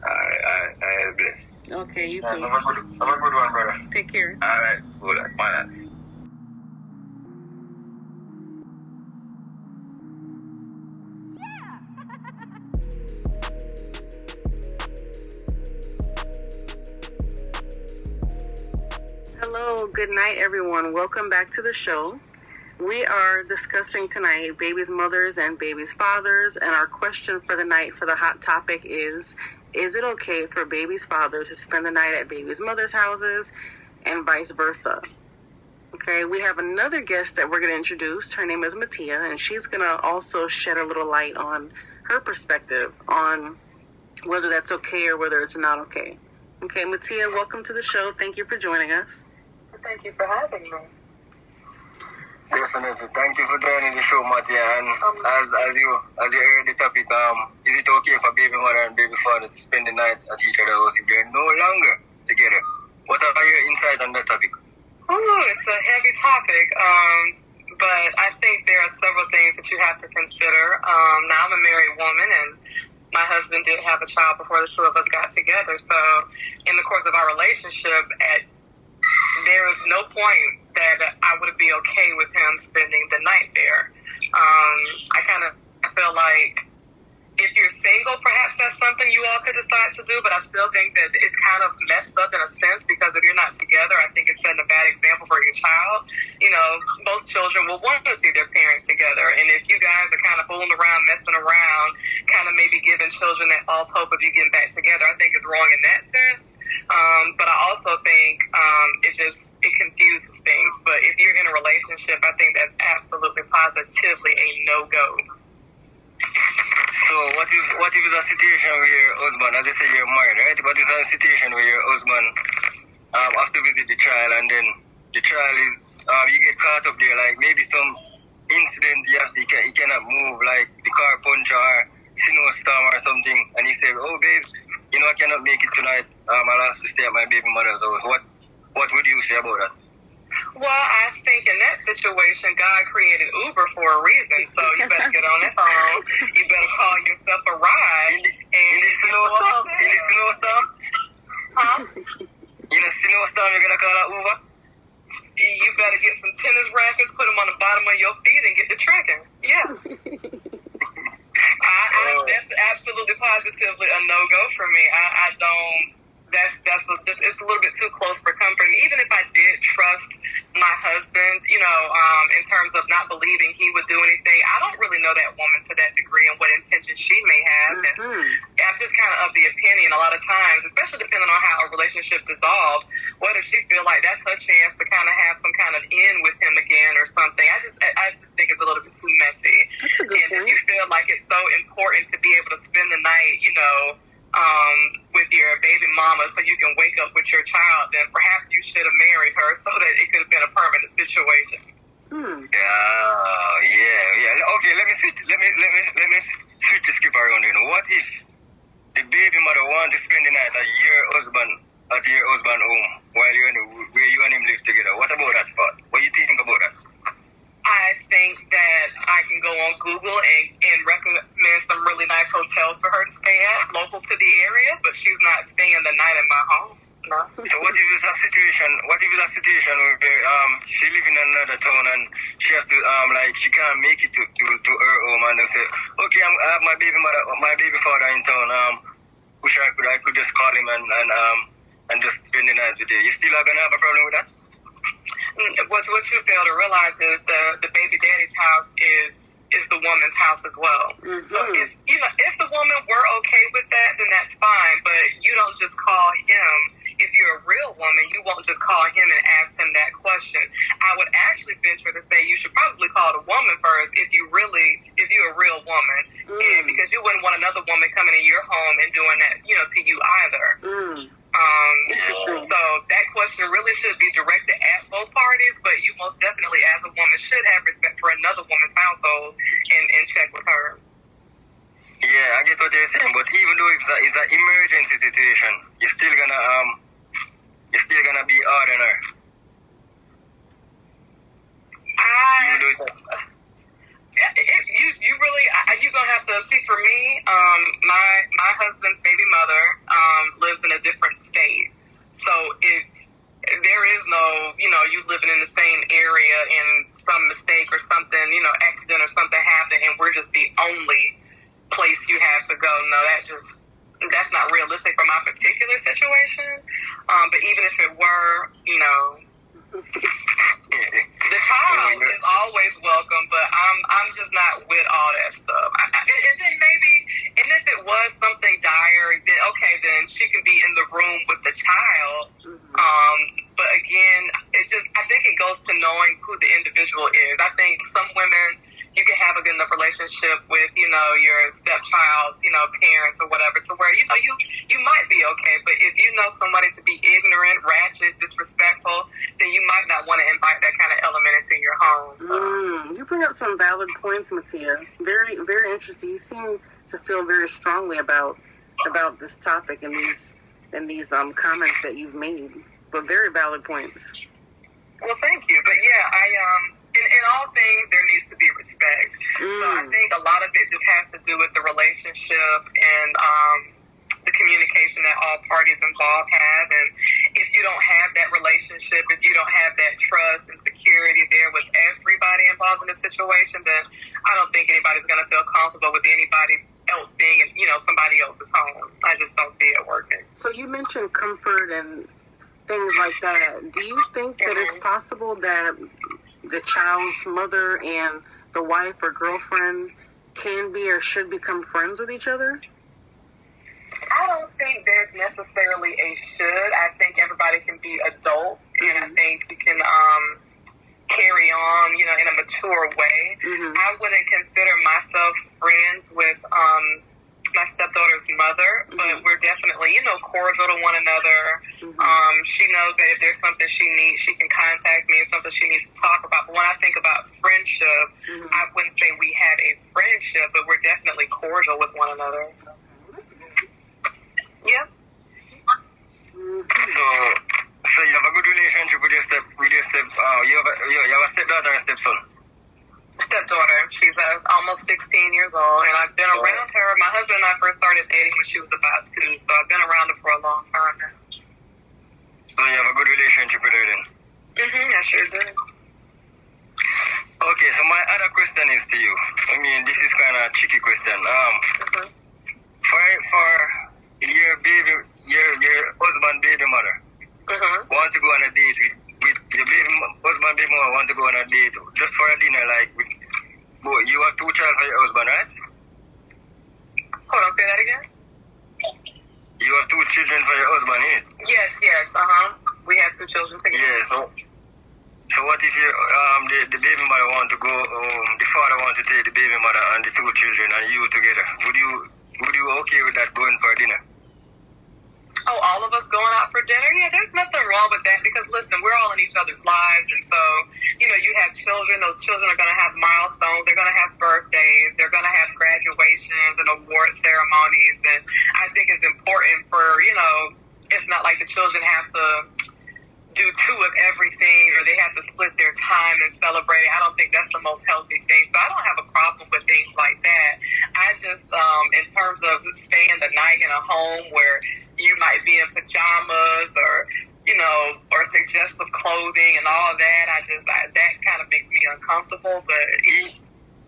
I bless. Okay, you Yeah, too. have a good one, brother. Take care. Alright, good. Man. Hello, good night, everyone. Welcome back to the show. We are discussing tonight babies' mothers and babies' fathers, and our question for the night for the hot topic is it okay for babies' fathers to spend the night at babies' mothers' houses and vice versa? Okay, we have another guest that we're going to introduce. Her name is Matia, and she's going to also shed a little light on her perspective on whether that's okay or whether it's not okay. Okay, Matia, welcome to the show. Thank you for joining us. Thank you for having me. Definitely. Thank you for joining the show, Matia. And as you heard the topic, is it okay for baby mother and baby father to spend the night at each other's house if they're no longer together? What are your insights on that topic? Oh, it's a heavy topic, but I think there are several things that you have to consider. Now I'm a married woman, and my husband did have a child before the two of us got together. So in the course of our relationship, there was no point that I would be okay with him spending the night there. I feel like if you're single, perhaps that's something you all could decide to do, but I still think that it's kind of messed up in a sense, because if you're not together, I think it's setting a bad example for your child. You know, most children will want to see their parents together, and if you guys are kind of fooling around, messing around, kind of maybe giving children that false hope of you getting back together, I think it's wrong in that sense. But I also think it confuses things. But if you're in a relationship, I think that's absolutely positively a no-go. So what if it's a situation where your husband, as you say, you're married, right? What is a situation where your husband has to visit the child, and then the child is you get caught up there, like maybe some incident he cannot move, like the car punch or snowstorm or something, and he said, "Oh babe, I cannot make it tonight. I'll have to stay at my baby mother's house." What would you say about that? Well, I think in that situation, God created Uber for a reason. So you better get on that phone. You better call yourself a ride. In the snowstorm? Huh? In a snowstorm, you're going to call that Uber? You better get some tennis rackets, put them on the bottom of your feet, and get to trekking. Yeah. That's absolutely positively a no-go for me. I don't it's a little bit too close for comfort. And even if I did trust my husband, in terms of not believing he would do anything, I don't really know that woman to that degree and what intentions she may have. And I'm just kind of the opinion a lot of times, especially depending on how a relationship dissolved, whether she feel like that's her chance to kind of have some kind of in with him again or something. I just think it's a little bit too messy. That's a good point. If you feel like it's so important to be able to spend the night, with your baby mama so you can wake up with your child, then perhaps you should have married her so that it could have been a permanent situation. Yeah. Okay, let me switch the script around. What if the baby mother wants to spend the night at your husband home while where you and him live together? What about that part? What do you think about that? I think that I can go on Google and recommend some really nice hotels for her to stay at, local to the area, but she's not staying the night in my home. No. So what if it's a situation where she live in another town and she has to she can't make it to her home, and they say, okay, I have my baby father in town, which I could just call him and just spend the night with you. You still are gonna have a problem with that? What you fail to realize is the baby daddy's house is the woman's house as well. So if the woman were okay with that, then that's fine. But you don't just call him. If you're a real woman, you won't just call him and ask him that question. I would actually venture to say you should probably call the woman first if you're a real woman, and because you wouldn't want another woman coming in your home and doing that, to you either. So that question really should be directed at both parties, but you most definitely, as a woman, should have respect for another woman's household and check with her. Yeah, I get what you're saying, but even though it's an emergency situation, you're still gonna be hard on her. You're gonna have to see. For me, my husband's baby mother lives in a different state, so if there is no, you living in the same area and some mistake or something, accident or something happened, and we're just the only place you have to go. No, that's not realistic for my particular situation. But even if it were, the child is always welcome, but I'm just not with all that stuff. And then maybe, and if it was something dire, then she can be in the room with the child. But again, I think it goes to knowing who the individual is. I think some women, you can have a good enough relationship with, your stepchild's, parents or whatever, to where, you might be okay. But if you know somebody to be ignorant, ratchet, disrespectful, then you might not want to invite that kind of element into your home. You bring up some valid points, Matia. Very, very interesting. You seem to feel very strongly about this topic and these comments that you've made, but very valid points. Well, thank you. But yeah, in all things, there needs to be respect. So I think a lot of it just has to do with the relationship and the communication that all parties involved have. And if you don't have that relationship, if you don't have that trust and security there with everybody involved in the situation, then I don't think anybody's going to feel comfortable with anybody else being in, somebody else's home. I just don't see it working. So you mentioned comfort and things like that. Do you think that it's possible that the child's mother and the wife or girlfriend can be or should become friends with each other? I don't think there's necessarily a should. I think everybody can be adults, and I think you can carry on, in a mature way. I wouldn't consider myself friends with my stepdaughter's mother, but we're definitely, cordial to one another. She knows that if there's something she needs, she can contact me. If something she needs to talk about. But when I think about friendship, I wouldn't say we have a friendship, but we're definitely cordial with one another. Yeah. So you have a good relationship with your you have a stepdaughter and stepson? Stepdaughter. She's almost 16 years old, and I've been around her. My husband and I first started dating when she was about 2, so I've been around her for a long time now. So you have a good relationship with her then? I sure do. Okay, so my other question is to you. This is kind of a tricky question. For your baby, your husband dinner, like, boy, you have 2 children for your husband, right? Hold on, say that again? You have 2 children for your husband, innit? Yes, we have 2 children together. Yeah, so what if you, the baby mother want to go, the father want to take the baby mother and the 2 children and you together? Would you okay with that going for dinner? Oh, all of us going out for dinner? Yeah, there's nothing wrong with that because, listen, we're all in each other's lives. And so, you have children. Those children are going to have milestones. They're going to have birthdays. They're going to have graduations and award ceremonies. And I think it's important for, it's not like the children have to do 2 of everything or they have to split their time and celebrate. I don't think that's the most healthy thing. So I don't have a problem with things like that. I just, in terms of staying the night in a home where you might be in pajamas or, or suggestive clothing and all of that, that kind of makes me uncomfortable. But even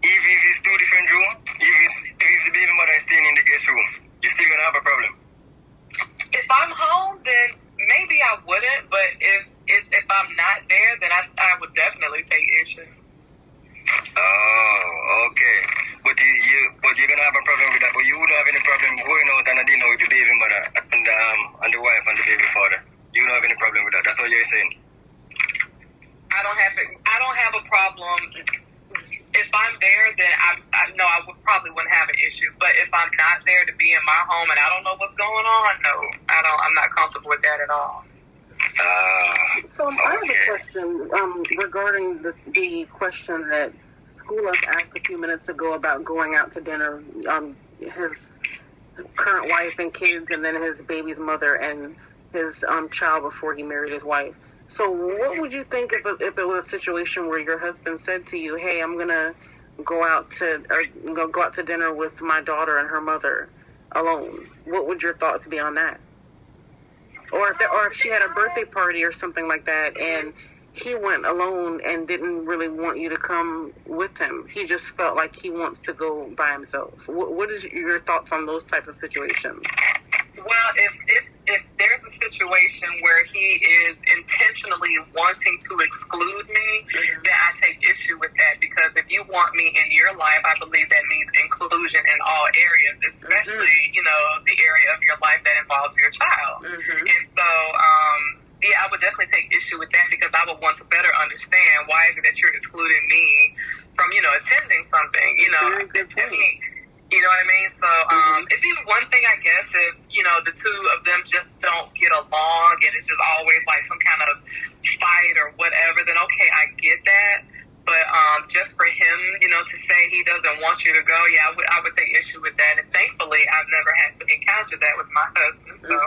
if it's 2 different rooms, if the baby mother is staying in the guest room, you're still going to have a problem. If I'm home, then maybe I wouldn't. But if I'm not there, then I would definitely take issue. Oh, okay. But you're gonna have a problem with that. But you wouldn't have any problem going out on a dinner with the baby mother and the wife and the baby father. You don't have any problem with that. That's what you're saying. I don't have a problem. If I'm there, then I wouldn't have an issue. But if I'm not there to be in my home and I don't know what's going on, no, I'm not comfortable with that at all. So I have a question regarding the question that Skoolaz asked a few minutes ago about going out to dinner. His current wife and kids, and then his baby's mother and his child before he married his wife. So what would you think if it was a situation where your husband said to you, "Hey, I'm gonna go out to dinner with my daughter and her mother alone"? What would your thoughts be on that? Or if she had a birthday party or something like that, and he went alone and didn't really want you to come with him. He just felt like he wants to go by himself. What is your thoughts on those types of situations? Well, if there's a situation where he is intentionally wanting to exclude me, then I take issue with that, because if you want me in your life, I believe that means inclusion in all areas, especially, the area of your life that involves your child. And so, I would definitely take issue with that, because I would want to better understand why is it that you're excluding me from, attending something, Very good point. You know what I mean? So it'd be one thing, I guess, if, the 2 of them just don't get along and it's just always like some kind of fight or whatever, then okay, I get that. But just for him, to say he doesn't want you to go, I would take issue with that. And thankfully, I've never had to encounter that with my husband. So,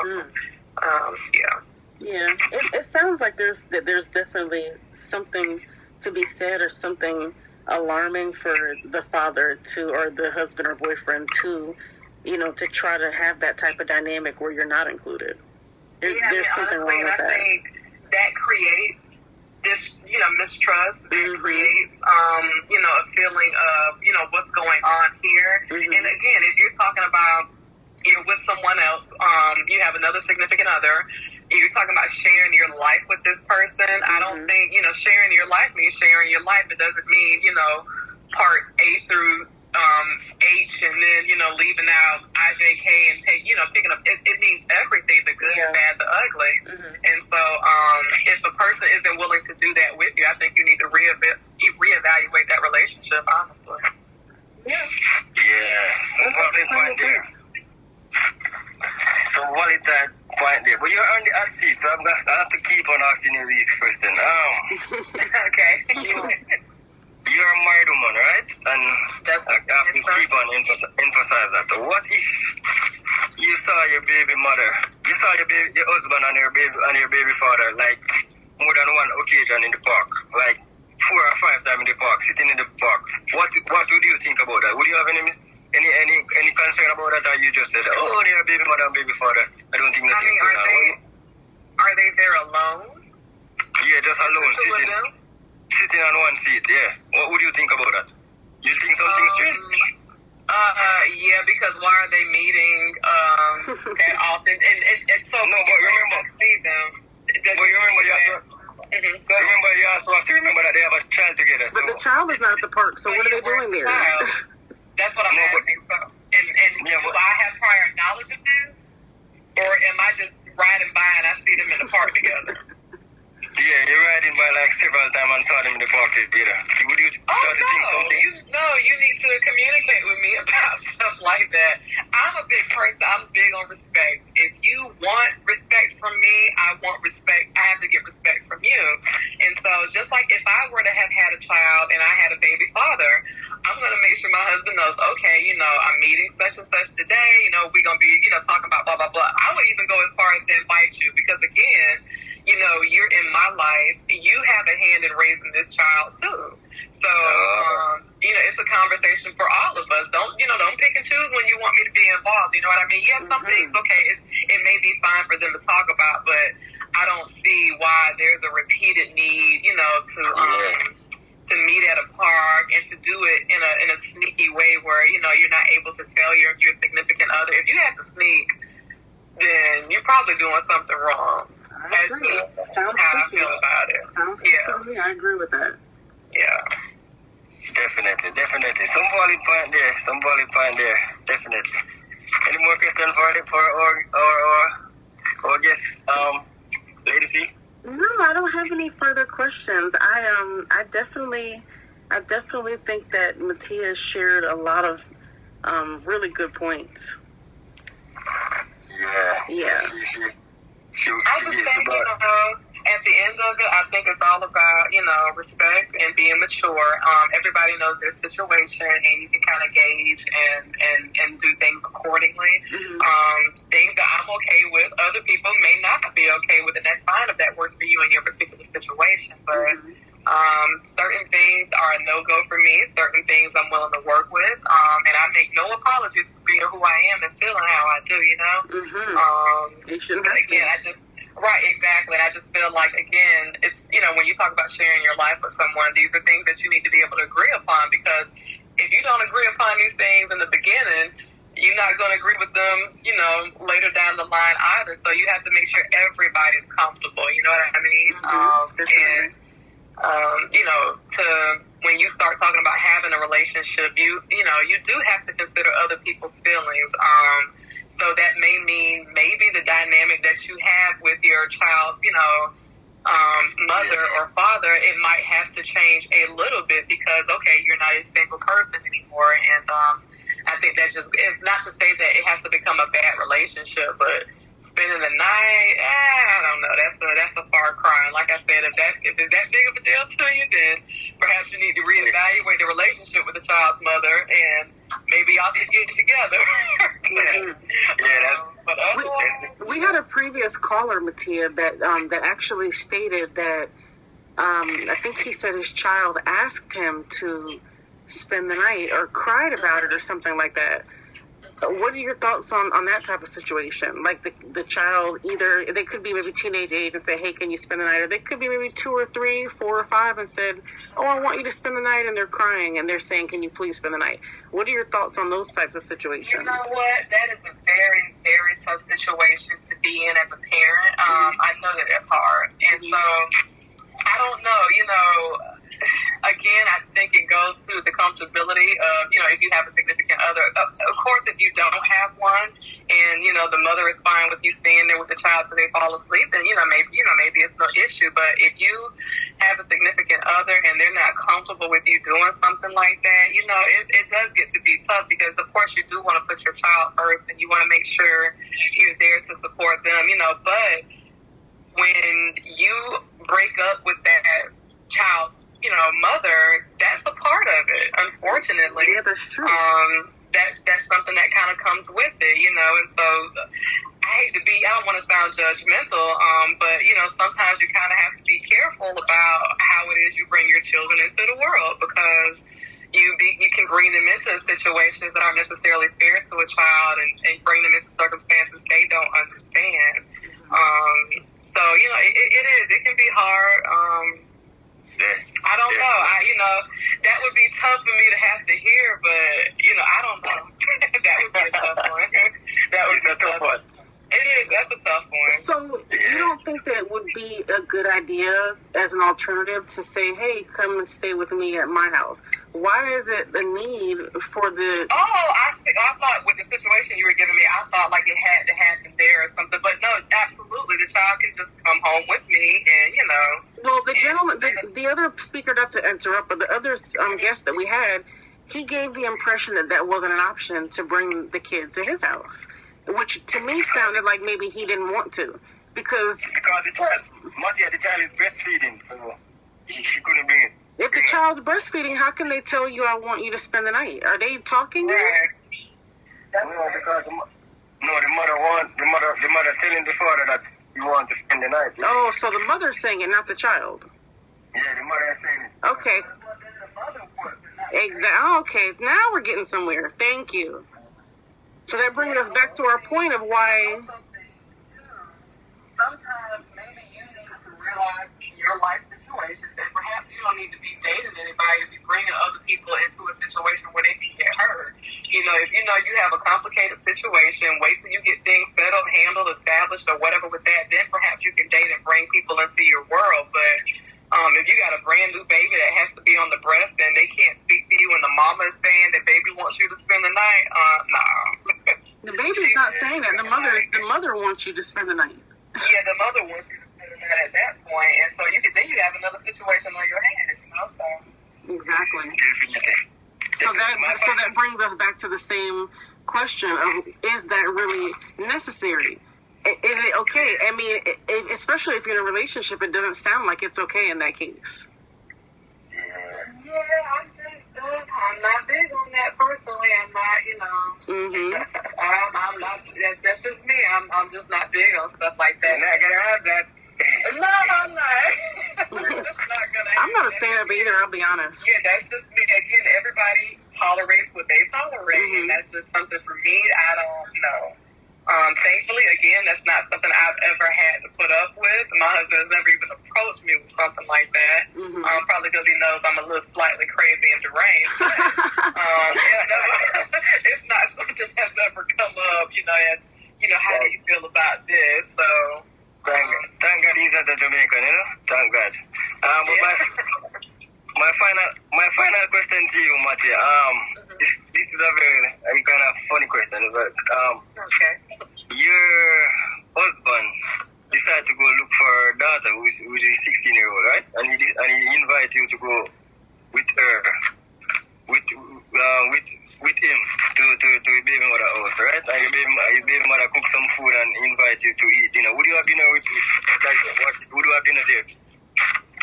Yeah, it sounds like there's definitely something to be said, or something alarming for the father or the husband or boyfriend to try to have that type of dynamic where you're not included. There's something honestly, wrong with that. I think that creates this, mistrust. That creates, a feeling of, what's going on here. And again, if you're talking about you're with someone else, you have another significant other, you're talking about sharing your life with this person. I don't think, sharing your life means sharing your life. It doesn't mean, parts A through H and then, leaving out IJK and picking up. It means everything, the good, the bad, the ugly. And so if a person isn't willing to do that with you, I think you need to reevaluate that relationship, honestly. So what is that point there? But you're on the hot seat, so I have to keep on asking you these questions. Okay. You're a married woman, right? And I have to keep on emphasize that. What if you saw your baby mother, your husband and your baby father, like more than one occasion in the park, like 4 or 5 times in the park, sitting in the park? What would you think about that? Would you have any concern about that, or you just said, oh, they're baby mother and baby father? I don't think nothing's going on. Are they there alone? Yeah, just alone, sitting on one seat, yeah. What would you think about that? You think something's strange? Yeah, because why are they meeting that often? And so no, but remember, see them. But you remember, you also have to remember that they have a child together. So but the child is not at the park, so what are they doing there? That's what I'm asking. So, and do I have prior knowledge of this, or am I just riding by and I see them in the park together? Yeah, you're riding by like several times and saw them in the park together. Would you start to think something? You need to communicate with me about stuff like that. I'm a big person. I'm big on respect. If you want respect from me, I want respect. I have to get respect from you. And so just like if I were to have had a child and I had a baby father, I'm going to make sure my husband knows, okay, I'm meeting such and such today. We're going to be, talking about blah, blah, blah. I would even go as far as to invite you because, again, you're in my life. You have a hand in raising this child too. So, it's a conversation for all of us. Don't pick and choose when you want me to be involved. You know what I mean? Yes, some things, okay, it may be fine for them to talk about, but I don't see why there's a repeated need, to meet at a park and to do it in a sneaky way where, you're not able to tell your significant other. If you have to sneak, then you're probably doing something wrong. I agree. Sounds how fishy. I feel about it. Sounds fishy. I agree with that. Yeah. Definitely. Some valid point there. Definitely. Any more questions for our guest, Lady C? No, I don't have any further questions. I definitely think that Matia shared a lot of really good points. Yeah. I just think, at the end of it, I think it's all about, respect and being mature. Everybody knows their situation, and you can kind of gauge and do things accordingly. Things that I'm okay with, other people may not be okay with, and that's fine if that works for you in your particular situation. But certain things are a no-go for me. Certain things I'm willing to work with, and I make no apologies for being who I am and feeling how I do. You shouldn't have to. Right, exactly. And I just feel like, again, it's, when you talk about sharing your life with someone, these are things that you need to be able to agree upon, because if you don't agree upon these things in the beginning, you're not going to agree with them, later down the line either. So you have to make sure everybody's comfortable, you know what I mean? When you start talking about having a relationship, you do have to consider other people's feelings. So that may mean maybe the dynamic that you have with your child's, mother or father, it might have to change a little bit because, okay, you're not a single person anymore. And I think that just is not to say that it has to become a bad relationship, but spending the night, I don't know. That's a far cry. And like I said, if it's that big of a deal to you, then perhaps you need to reevaluate the relationship with the child's mother, and maybe y'all should get together. We had a previous caller, Matia, that actually stated that I think he said his child asked him to spend the night or cried about it or something like that. What are your thoughts on that type of situation? Like the child, either they could be maybe teenage age and say, hey, can you spend the night? Or they could be maybe 2 or 3, 4 or 5 and said, oh, I want you to spend the night, and they're crying and they're saying, can you please spend the night? What are your thoughts on those types of situations? You know what? That is a very, very tough situation to be in as a parent. I know that that's hard. And so, I don't know, again, I think it goes to the comfortability of, if you have a significant other. Of course, if you don't have one and, the mother is fine with you staying there with the child till they fall asleep, then, maybe it's no issue. But if you have a significant other and they're not comfortable with you doing something like that, it does get to be tough because, of course, you do want to put your child first and you want to make sure you're there to support them, but when you break up with that child's mother, that's a part of it, unfortunately. Yeah, that's true. That's something that kind of comes with it, and so I don't want to sound judgmental, but, sometimes you kind of have to be careful about how it is you bring your children into the world, because you can bring them into situations that aren't necessarily fair to a child and bring them into circumstances they don't understand. So, it can be hard. I don't know. That would be tough for me to have to hear, but, I don't know. That would be a tough one. That would be a tough one. It is. That's a tough one. So you don't think that it would be a good idea as an alternative to say, hey, come and stay with me at my house? Why is it the need for the... Oh, I see. I thought with the situation you were giving me, I thought like it had to happen there or something. But no, absolutely. The child can just come home with me and, you know. Well, the gentleman, the other speaker, not to interrupt, but the other guest that we had, he gave the impression that that wasn't an option to bring the kid to his house, which to me sounded like maybe he didn't want to. Because the child is breastfeeding, so she couldn't bring it. If the child's breastfeeding, how can they tell you, I want you to spend the night? Are they talking? Right. No, because the mother telling the father that you want to spend the night. Yeah. Oh, so the mother's saying it, not the child. Yeah, the mother is saying it. Okay. Exactly. Okay, now we're getting somewhere. Thank you. So that brings us back to our point of why... Sometimes maybe you need to realize your life situation that perhaps you don't need to be dating anybody to be bringing other people into a situation where they can get hurt. You know, if you know you have a complicated situation, wait till you get things settled, handled, established, or whatever with that, then perhaps you can date and bring people into your world. But if you got a brand new baby that has to be on the breast and they can't speak to you and the mama is saying that baby wants you to spend the night, no. The baby's not saying that. The mother wants you to spend the night. Yeah, the mother wants you to spend the night at that point, and so you have another situation on your hands, you know. So exactly. So that brings us back to the same question of, is that really necessary? Is it okay? I mean, especially if you're in a relationship, it doesn't sound like it's okay in that case. Yeah, I'm not big on that personally. I'm not, you know. Mm-hmm. I'm not. That's just me. I'm just not big on stuff like that. You're not gonna have that. No, I'm not. I'm not a fan of either. I'll be honest. Yeah, that's just me. Again, everybody tolerates what they tolerate, and that's just something for me. I don't know. Thankfully, again, that's not something I've ever had to put up with. My husband has never even approached me with something like that. Probably because he knows I'm a little slightly crazy and deranged. But, it's not something that's ever come up, you know, as, you know, how do you feel about this? So, thank God he's not a Jamaican, you know? Thank God. But my final question to you, Matia. This is a very kind of funny question, but your husband decided to go look for a daughter who's a 16-year-old, right? And he invited you to go with her, with him to his baby mother house, right? And his baby mother cook some food and invite you to eat dinner. Would you have dinner with? Would you have dinner there?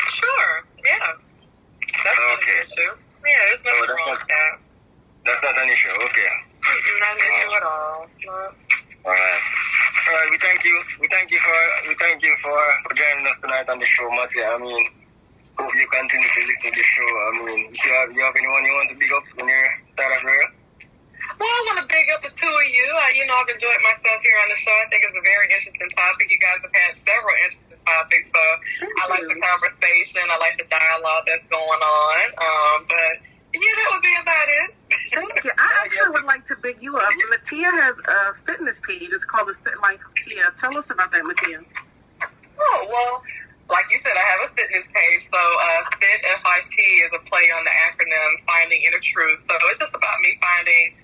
Sure. Yeah. That's not an issue. Yeah, there's nothing wrong with that. That's not an issue. Okay. Not an issue at all. No. All right. We thank you for joining us tonight on the show, Matia. I mean, hope you continue to listen to the show. I mean, if you have anyone you want to big up on your side of the world? Well, I want to big up the two of you. I've enjoyed myself here on the show. I think it's a very interesting topic. You guys have had several interesting topics, so I like the conversation. I like the dialogue that's going on. But yeah, that would be about it. Thank you. I actually would like to big you up. Matia has a fitness page. It's called the Fit Life Matia. Tell us about that, Matia. Oh, well, like you said, I have a fitness page. So FIT, F-I-T, is a play on the acronym Finding Inner Truth. So it's just about me finding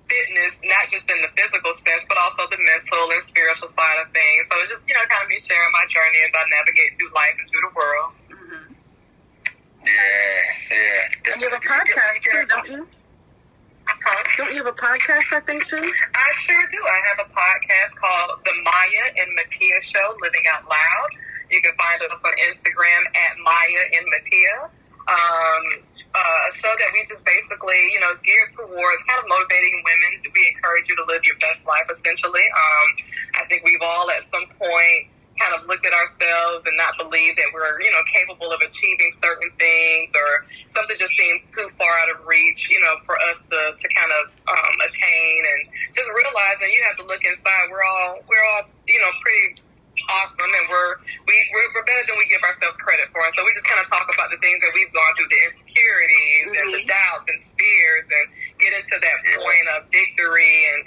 fitness, not just in the physical sense, but also the mental and spiritual side of things. So it's just, kind of me sharing my journey as I navigate through life and through the world. Yeah. And you have a podcast too, don't you? Don't you have a podcast, I think, too? I sure do. I have a podcast called The Maya and Matia Show, Living Out Loud. You can find us on Instagram at Maya and Matia. A show that we just basically, is geared towards kind of motivating women. We encourage you to live your best life, essentially. I think we've all at some point kind of looked at ourselves and not believed that we're, capable of achieving certain things, or something just seems too far out of reach, for us to kind of attain, and just realizing you have to look inside. We're all pretty awesome, and we're better than we give ourselves credit for. And so we just kind of talk about the things that we've gone through, the insecurities and the doubts and fears, and get into that point of victory and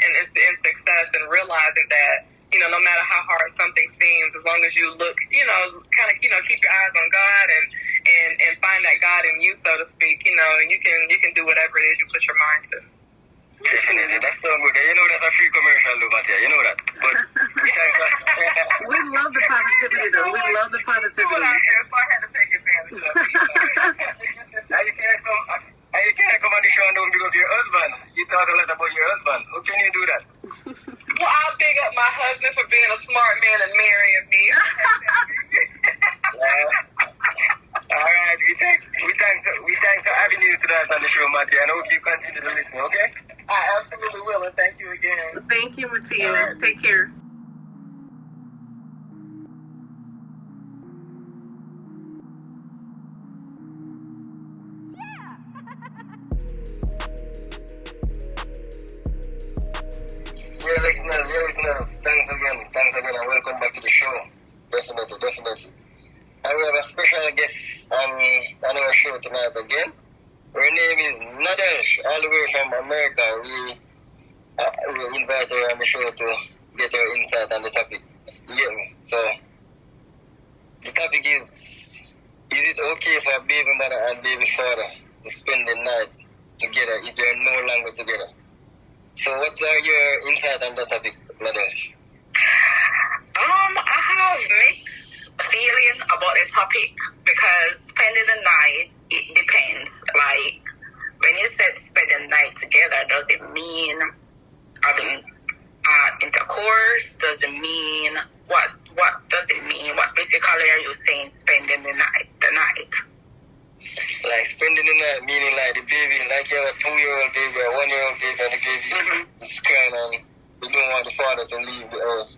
success, and realizing that no matter how hard something seems, as long as you look, kind of, keep your eyes on God and find that God in you, so to speak, you can do whatever it is you put your mind to. Definitely, that's so good. That's a free commercial, though, Matia. You know that. But we love the positivity, though. We love the positivity. So I had to take advantage of it. And you can't come on the show and don't big up your husband. You talk a lot about your husband. How can you do that? Well, I'll big up my husband for being a smart man and marrying me. All right, we thanks for having you tonight on the show, Matia, and I hope you continue to listen, okay? I absolutely will, and thank you again. Thank you, Matia. Take care. Listeners, thanks again, and welcome back to the show. Definitely. And we have a special guest on our show tonight again. Her name is Nadesh, all the way from America. We invite her on the show to get her insight on the topic. You get me? So, the topic is it okay for a baby mother and baby father to spend the night together if they're no longer together? So what are your insights on that topic, Nadesh? I have mixed feeling about the topic because spending the night, it depends. Like, when you said spend the night together, does it mean having intercourse? Does it mean, what does it mean? What basically are you saying spending the night? Like spending the night, meaning like the baby, like you have a 2-year-old baby, a 1-year-old baby, and the baby is crying and you don't want the father to leave the house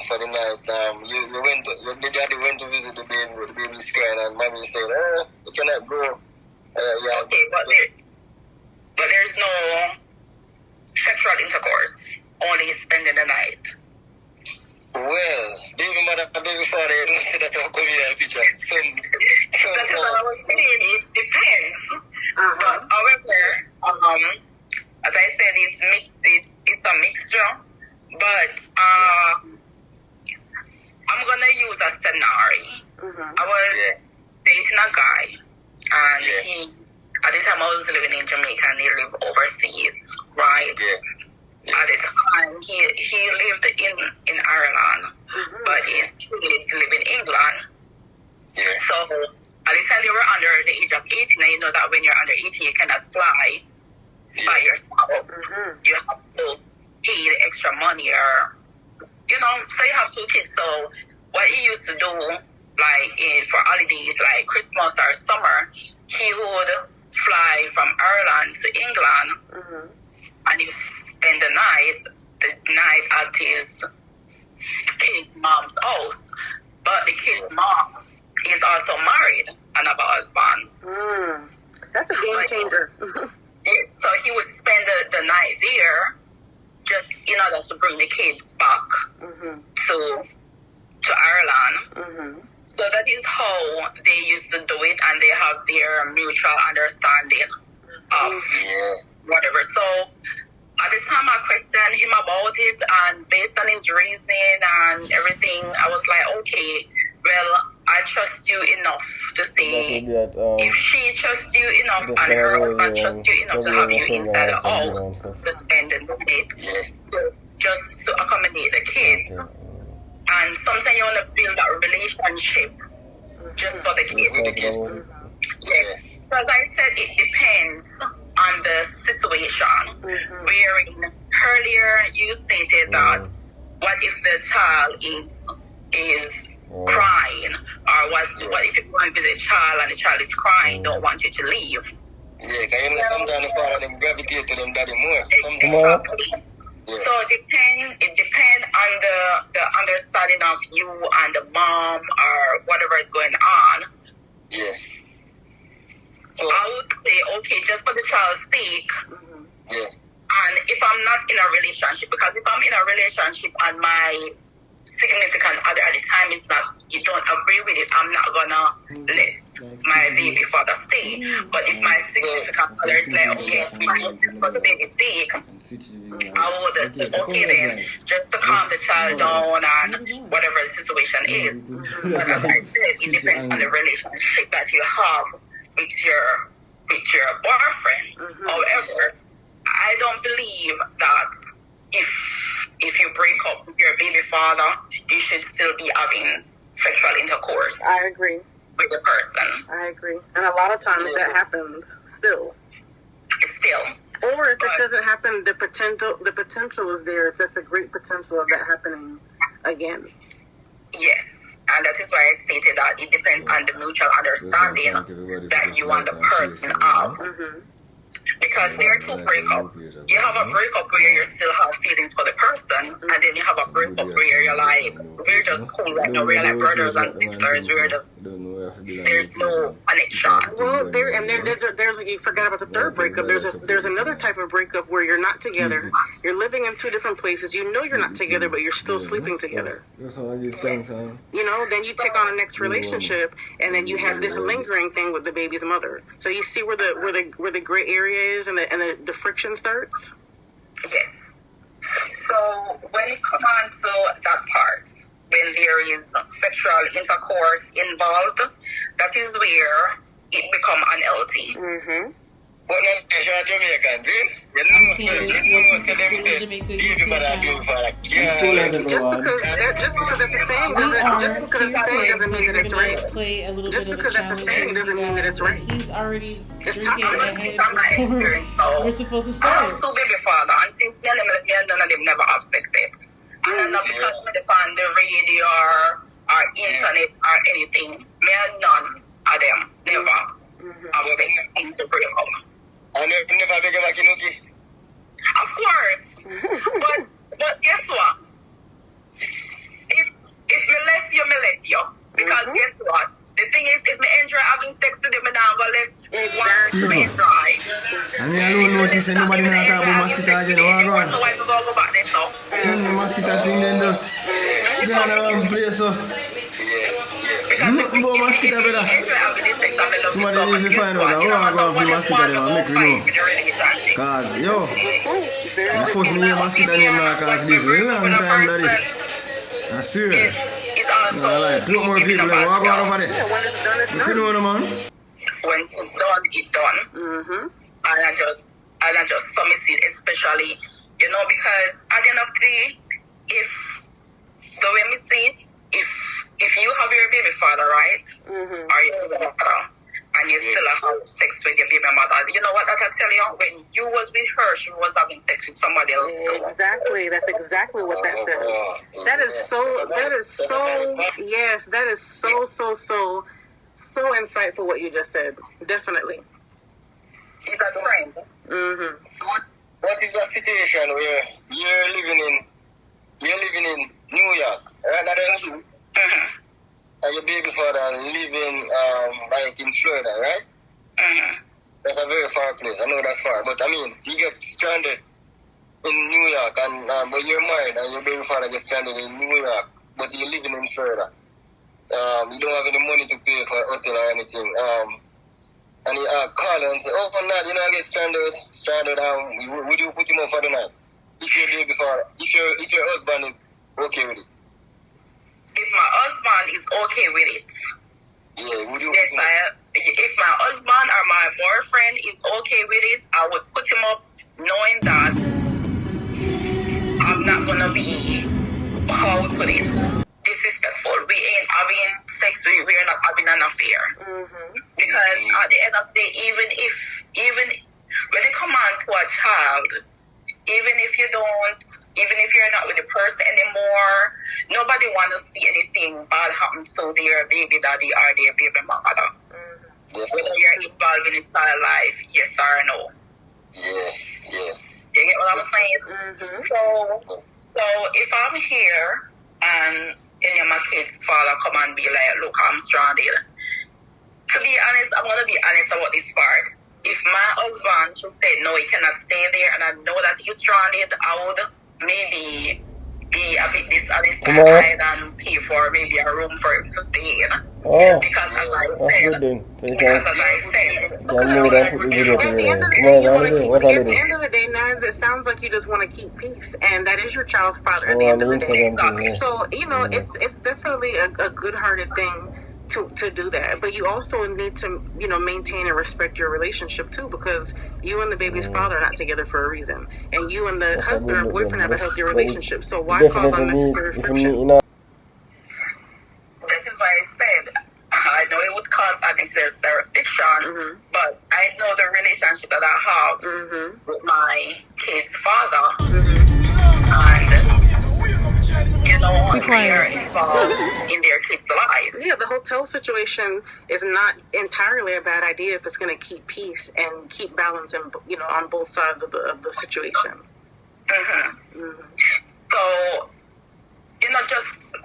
for the night. The daddy went to visit the baby is crying, and mommy said, you cannot go. Okay, but there's no sexual intercourse, only spending the night. Well, baby mother and baby father, you don't say that I'll come in the picture. That is what I was saying, it depends. But however, as I said, it's a mixture. But I'm gonna use a scenario. I was dating a guy, and he, at the time I was living in Jamaica and he lived overseas, right? At the time, he lived in Ireland, but his kids live in England. So at the time they were under the age of 18, and you know that when you're under 18, you cannot fly by yourself. You have to pay the extra money, or so you have 2 kids. So what he used to do, like for holidays, like Christmas or summer, he would fly from Ireland to England, and he spend the night at his kid's mom's house. But the kid's mom is also married and have a husband. That's a game changer. So he would spend the night there just in order to bring the kids back to Ireland. So that is how they used to do it, and they have their mutual understanding of whatever. So at the time I questioned him about it, and based on his reasoning and everything, I was like, okay, well, I trust you enough to say, if she trusts you enough and her husband trusts you enough to have you inside the house to spend the night, just to accommodate the kids. And sometimes you want to build that relationship just for the kids. So as I said, it depends on the situation. Wherein earlier you stated that what if the child is crying, or what if you go and visit a child and the child is crying, don't want you to leave. Because sometimes the father them gravitate to them daddy more. Exactly. So it depends on the understanding of you and the mom or whatever is going on. So I would say, okay, just for the child's sake. And if I'm not in a relationship, because if I'm in a relationship and my significant other at the time is not, you don't agree with it, I'm not gonna let my baby father stay. But if my significant other is like, okay, for the baby's sake, I would, okay then, just to calm the child down and whatever the situation is. But as I said, it depends on the relationship that you have with your boyfriend. However, I don't believe that if you break up with your baby father, you should still be having sexual intercourse. I agree. With the person. I agree. And a lot of times that happens still. Or if it doesn't happen, the potential is there. It's just a great potential of that happening again. Yes. And that is why I stated that it depends on the mutual understanding that you and the person have. Because there are two breakups. You have a breakup where you still have feelings for the person, and then you have a breakup where you're like, we're just cool right now, we're like brothers and sisters, we're just, there's no connection. Well, there's you forgot about the third breakup. There's another type of breakup where you're not together. You're living in two different places. You know you're not together, but you're still sleeping together. You know, then you take on a next relationship, and then you have this lingering thing with the baby's mother. So you see where the gray area is and the friction starts? Yes. So when it comes on to that part, when there is sexual intercourse involved, that is where it becomes unhealthy. But not Jamaicans, you Just because that's a saying doesn't mean that it's right. Just because that's a saying doesn't mean that it's right. He's already drinking ahead before we're supposed to start. I have start. two baby father, and since me and none of them never have sex yet. And not because me depend on the radio or internet or anything. Me and none of them never have sex in the breakup. And you never beg about Kinuki? Of course. but guess what? If me left you. Because guess what? The thing is, if me enjoy having sex with them, me now go left one to enjoy. And I don't notice anybody not talk about mosquito again. What So why me go back there now? Tell me mosquito thing then does. They are the wrong place so. Nothing about mosquito, brother. Somebody needs to find out how I go for mosquito them and make me know. Cause, yo, the first me hear mosquito name now can't live a long time, daddy. I swear. No, like, look more people and walk on over there. You know what, man? When it's done, it's done. And I just submit, especially, you know, because at the end of the day, if the way me see, if you have your baby father, right, or your mother, and you still have sex with your baby mother, you know what that I tell you? When you was with her, she was having sex with somebody else too. Exactly. That's exactly what that says. That is so insightful what you just said. Definitely. Is that right? What is the situation where you're living in New York, right? And your baby father living like in Florida, right? That's a very far place. I know that's far, but I mean, you get stranded in New York, and but you're married, and your baby father gets stranded in New York, but you're living in Florida. You don't have any money to pay for a hotel or anything. And you call and say, "Oh, no, you know, I get stranded. Would you put him up for the night? If your baby father, if your husband is okay with it." If my husband is okay with it, would you? Yes, if my husband or my boyfriend is okay with it, I would put him up, knowing that I'm not gonna be, how we put it, disrespectful. We ain't having sex. We are not having an affair. Because at the end of the day, even when it come on to a child, even if you're not with the person anymore, nobody want to see anything bad happen to their baby daddy or their baby mother. Whether you're involved in the child life, yes or no. Yeah. You get what I'm saying? So if I'm here and my kid's father come and be like, "Look, I'm stranded." To be honest, I'm gonna be honest about this part. If my husband should say no, he cannot stay there, and I know that he's stranded, I would maybe be a bit dissatisfied and pay for maybe a room for him to stay in. Oh, Because as I that's said, good then. So you because can, as I said, you can move and put the video At the end together. of the day, Tomorrow's you want to holiday? keep. What At the holiday? end of the day, Naz, it sounds like you just want to keep peace, and that is your child's father. At Oh, the on end the of the day, Instagram thing, yeah. so you know, it's definitely a good-hearted thing to do that. But you also need to, you know, maintain and respect your relationship too, because you and the baby's father are not together for a reason, and you and the That's a husband good or look boyfriend then. have a healthy But we relationship. So why cause definitely need, unnecessary if you friction? need, you know, this is why I said, I know it would cause unnecessary friction, but I know the relationship that I have with my kid's father, and you know, they are involved in their kids' lives. Yeah, the hotel situation is not entirely a bad idea if it's going to keep peace and keep balance, and you know, on both sides of the situation. So, you know,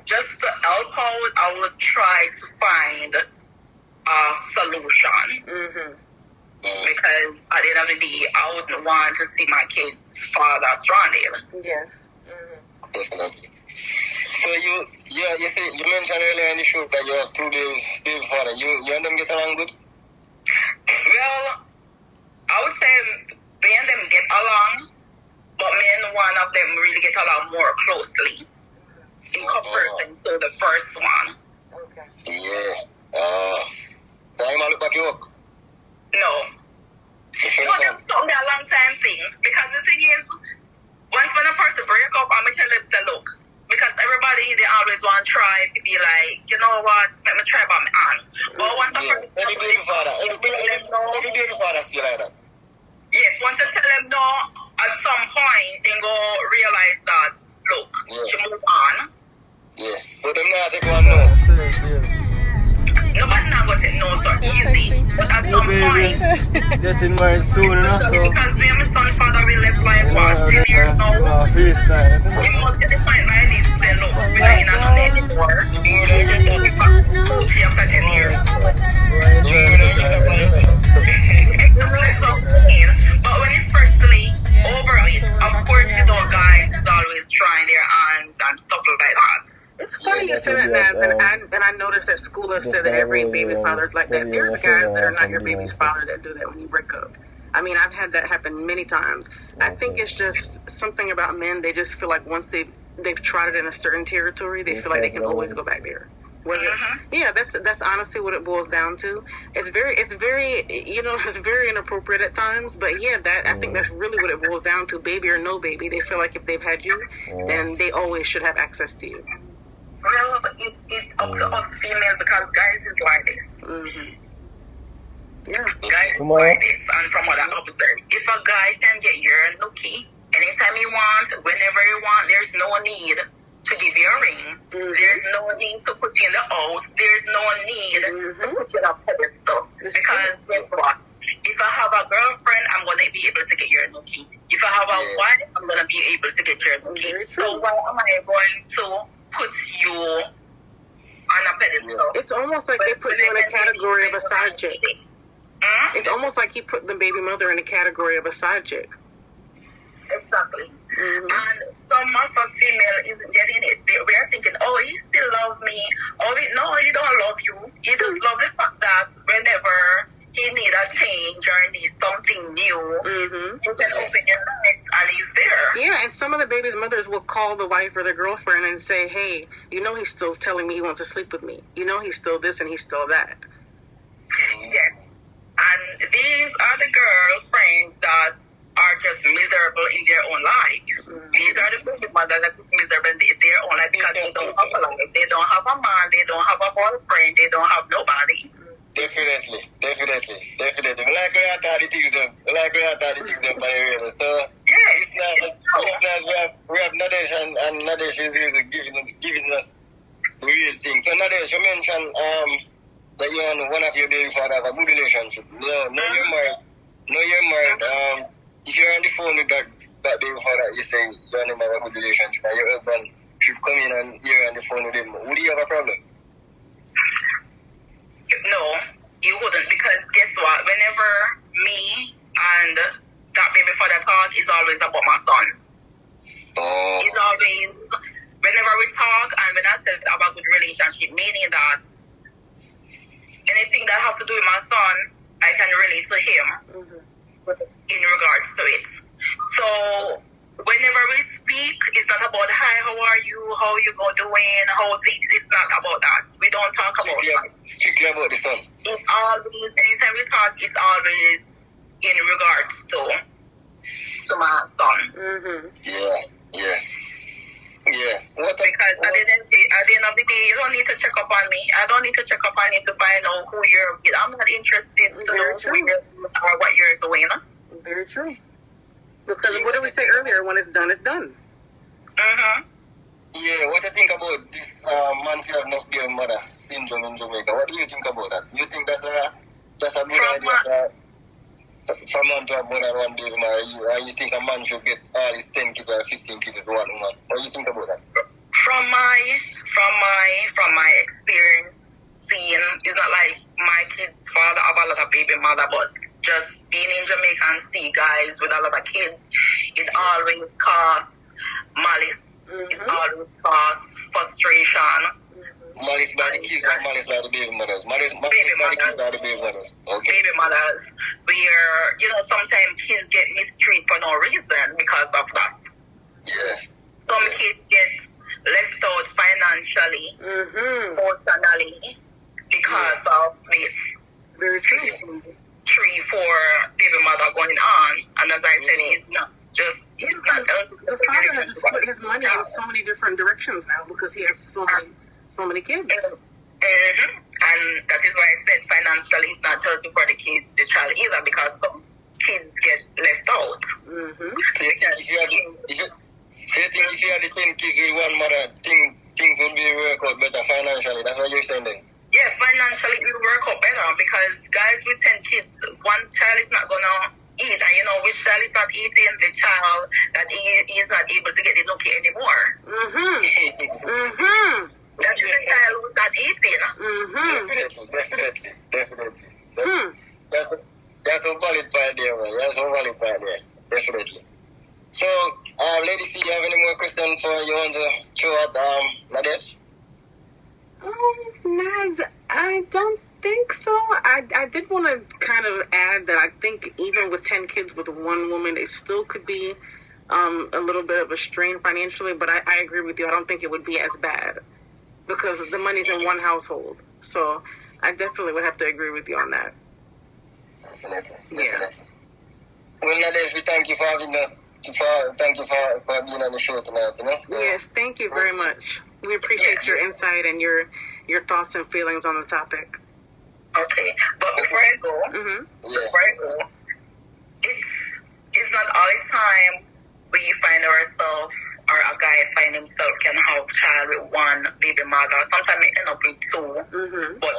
just to help out, I would try to find a solution. Because at the end of the day, I wouldn't want to see my kid's father stranded. Yes. Definitely. So you say you mentioned earlier in the show that you have two baby father. You and them get along good? Well, I would say me and them get along, but me and one of them really get along more closely in comparison to the first one. Okay. Yeah. So I'm a look back you up. No. No, them told me a long time thing. Because the thing is, once when a person break up, I'm going to tell them, say, look, because everybody, they always want to try to be like, you know what, let me try by my aunt. But once a person... Every baby father still like that. Yes, once I tell them no, at some point, they go realize that, look, she move on. Yeah, but them not take one no. Nobody not going to say no so easy. But at some point... Getting married soon, you know, so... Because me and my son father will live like what, 10 years now? FaceTime. You must get the point like this, say, look, we are in another anymore. After 10 years. But when it's firstly over it, of course, you know, guys is always trying their hands and stuff like that. It's funny you said that, Naz, and I noticed that Skoolaz said that every baby father is like that. There's guys that are not your baby's father that do that when you break up. I mean, I've had that happen many times. I think it's just something about men. They just feel like once they've trotted in a certain territory, they feel like they can always go back there. Yeah, that's honestly what it boils down to. It's very, you know, it's very inappropriate at times. But yeah, I think that's really what it boils down to. Baby or no baby, they feel like if they've had you, then they always should have access to you. Well, it's up to us females because guys is like this. Yeah. Guys is like this, and from what I observed, if a guy can get your nookie anytime you want, whenever you want, there's no need to give you a ring. There's no need to put you in the house. There's no need to put you on a pedestal. Because guess what? If I have a girlfriend, I'm going to be able to get your nookie. If I have a wife, I'm going to be able to get your nookie. So why am I going to put you on a pedestal? It's almost like they put you in a category of a side chick. It's almost like he put the baby mother in a category of a side chick. Exactly. And some of us female isn't getting it. We are thinking, oh, he still loves me. Oh, no, he don't love you. He just love the fact that whenever he need a change or need something new, you can open your legs and he's there. Yeah, and some of the baby's mothers will call the wife or the girlfriend and say, hey, you know he's still telling me he wants to sleep with me. You know he's still this and he's still that. Yes. And these are the girlfriends that are just miserable in their own lives. These are the baby mothers that is miserable in their own life because they don't have a life. They don't have a man. They don't have a boyfriend. They don't have nobody. Definitely. Like we are the things them. So it's nice. We have Nadesh and Nadesh is giving us the real thing. So Nadesh, you mentioned that you and one of your baby father have a good relationship. No, you're married. If you're on the phone with that baby father, you say you and him have a good relationship, and your husband should come in and you're on the phone with him, would you have a problem? No, you wouldn't, because guess what? Whenever me and that baby father talk, it's always about my son. Oh. It's always meaning that anything that has to do with my son, I can relate to him in regards to it. So whenever we speak, it's not about hi, how are you, how you go doing, how things. It's not about that. We don't talk about that. Strictly about the son. It's always, anytime we talk, it's always in regards to my son. Yeah. Because at the end of the day, you don't need to check up on me. I don't need to check up on you to find out who you're with. I'm not interested to know who you're with or what you're doing. Very true. Because what did we say earlier? When it's done, it's done. Yeah, what do you think about this man who have not given mother syndrome in Jamaica? What do you think about that? Do you think that's a good idea for a man to have more than one baby mother? Or you think a man should get all his 10 kids or 15 kids with one woman? What do you think about that? From my experience, seeing, it's not like my kid's father have a lot of baby mother, but just being in Jamaica and see guys with a lot of kids, it always causes malice. It always causes frustration. Malice by the kids or malice by the baby mothers? Malice by the kids or the baby mothers? Okay. Baby mothers, where, sometimes kids get mistreated for no reason because of that. Yeah. Some kids get left out financially, emotionally, because of this. Very true. 3-4 baby mother going on, and as I said, he's not. The father has to split his money in so many different directions now because he has so many kids. And that is why I said financially it's not healthy for the child either, because some kids get left out. So you think if you had the 10 kids with one mother, things would be work out better financially? That's what you're saying then? Yes, financially it will work out better, because guys with 10 kids, one child is not gonna eat, and which child is not eating, the child that he is not able to get the nookie anymore. That is the child who's not eating. Definitely. That's a valid point there, man. Definitely. So, ladies, do you have any more questions for you want to throw out, Nadia? Nads, I don't think so. I did want to kind of add that I think even with 10 kids with one woman, it still could be a little bit of a strain financially, but I agree with you. I don't think it would be as bad because the money's in one household. So I definitely would have to agree with you on that. Definitely. Yeah. Well, Nadesh, we thank you for having us. Thank you for being on the show tonight. So, yes, thank you very much. We appreciate your insight and your thoughts and feelings on the topic. Okay, but before I go, it's not all the time we find ourselves or a guy find himself can have a child with one baby mother. Sometimes it end up with two, but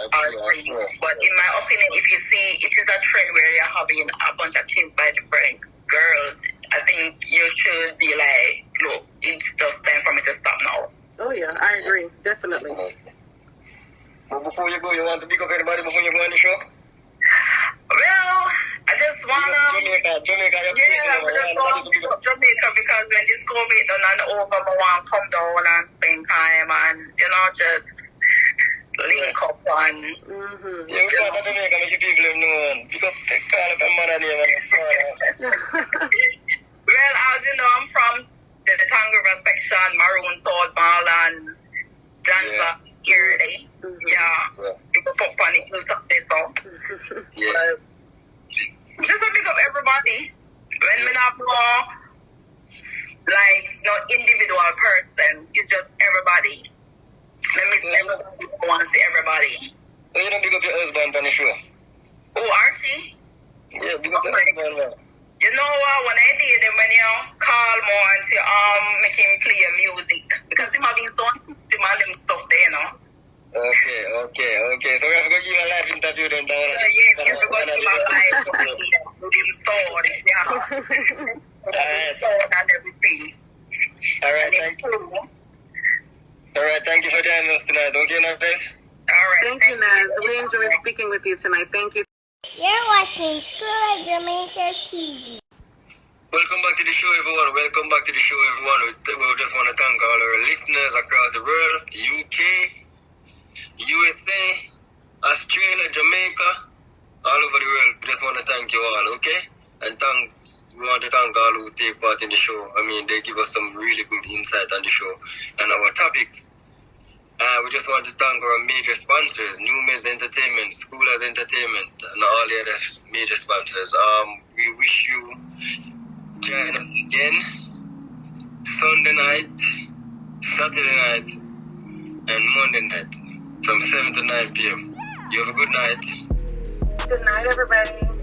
in my opinion, if you see it is a trend where you're having a bunch of kids by different girls, I think you should be like, look, it's just time for me to stop now. Oh yeah, I agree, definitely. But before you go, you want to pick up anybody before you go on the show? Well, I just wanna Jamaica. Yeah, we just wanna pick up Jamaica because when this COVID done and over, I want to come down and spend time and just link up and yeah, we got to Jamaica, make people know. Pick up, call up a mother name and well, as you know, I'm from the Tangier section, Maroon, South Mall, and Danza area. Yeah. People put funny hills up there, so. Yeah. Just to pick up everybody. When we not more, no individual person, it's just everybody. Let me see everybody. I want to see everybody. Well, you don't pick up your husband on the show? Oh, Archie? Yeah, pick up your husband, man. You know what, when I did it, when you call more and say, make him play music, because him having sound system and them stuff there, Okay. So we have to go give a live interview then. Yes, you have to go give a live with him sound, sound and everything. Alright, thank you for joining us tonight. Okay, Nadesh? Alright. Thank you, Naz. We enjoyed speaking with you tonight. Thank you. You're watching Skoolaz Jamaica TV. Welcome back to the show, everyone. We just want to thank all our listeners across the world, UK, USA, Australia, Jamaica, all over the world. We just want to thank you all, okay? And we want to thank all who take part in the show. I mean, they give us some really good insight on the show and our topics. We just want to thank our major sponsors, Numes Entertainment, Skoolaz Entertainment, and all the other major sponsors. We wish you join us again Sunday night, Saturday night, and Monday night from 7 to 9 p.m. You have a good night. Good night, everybody.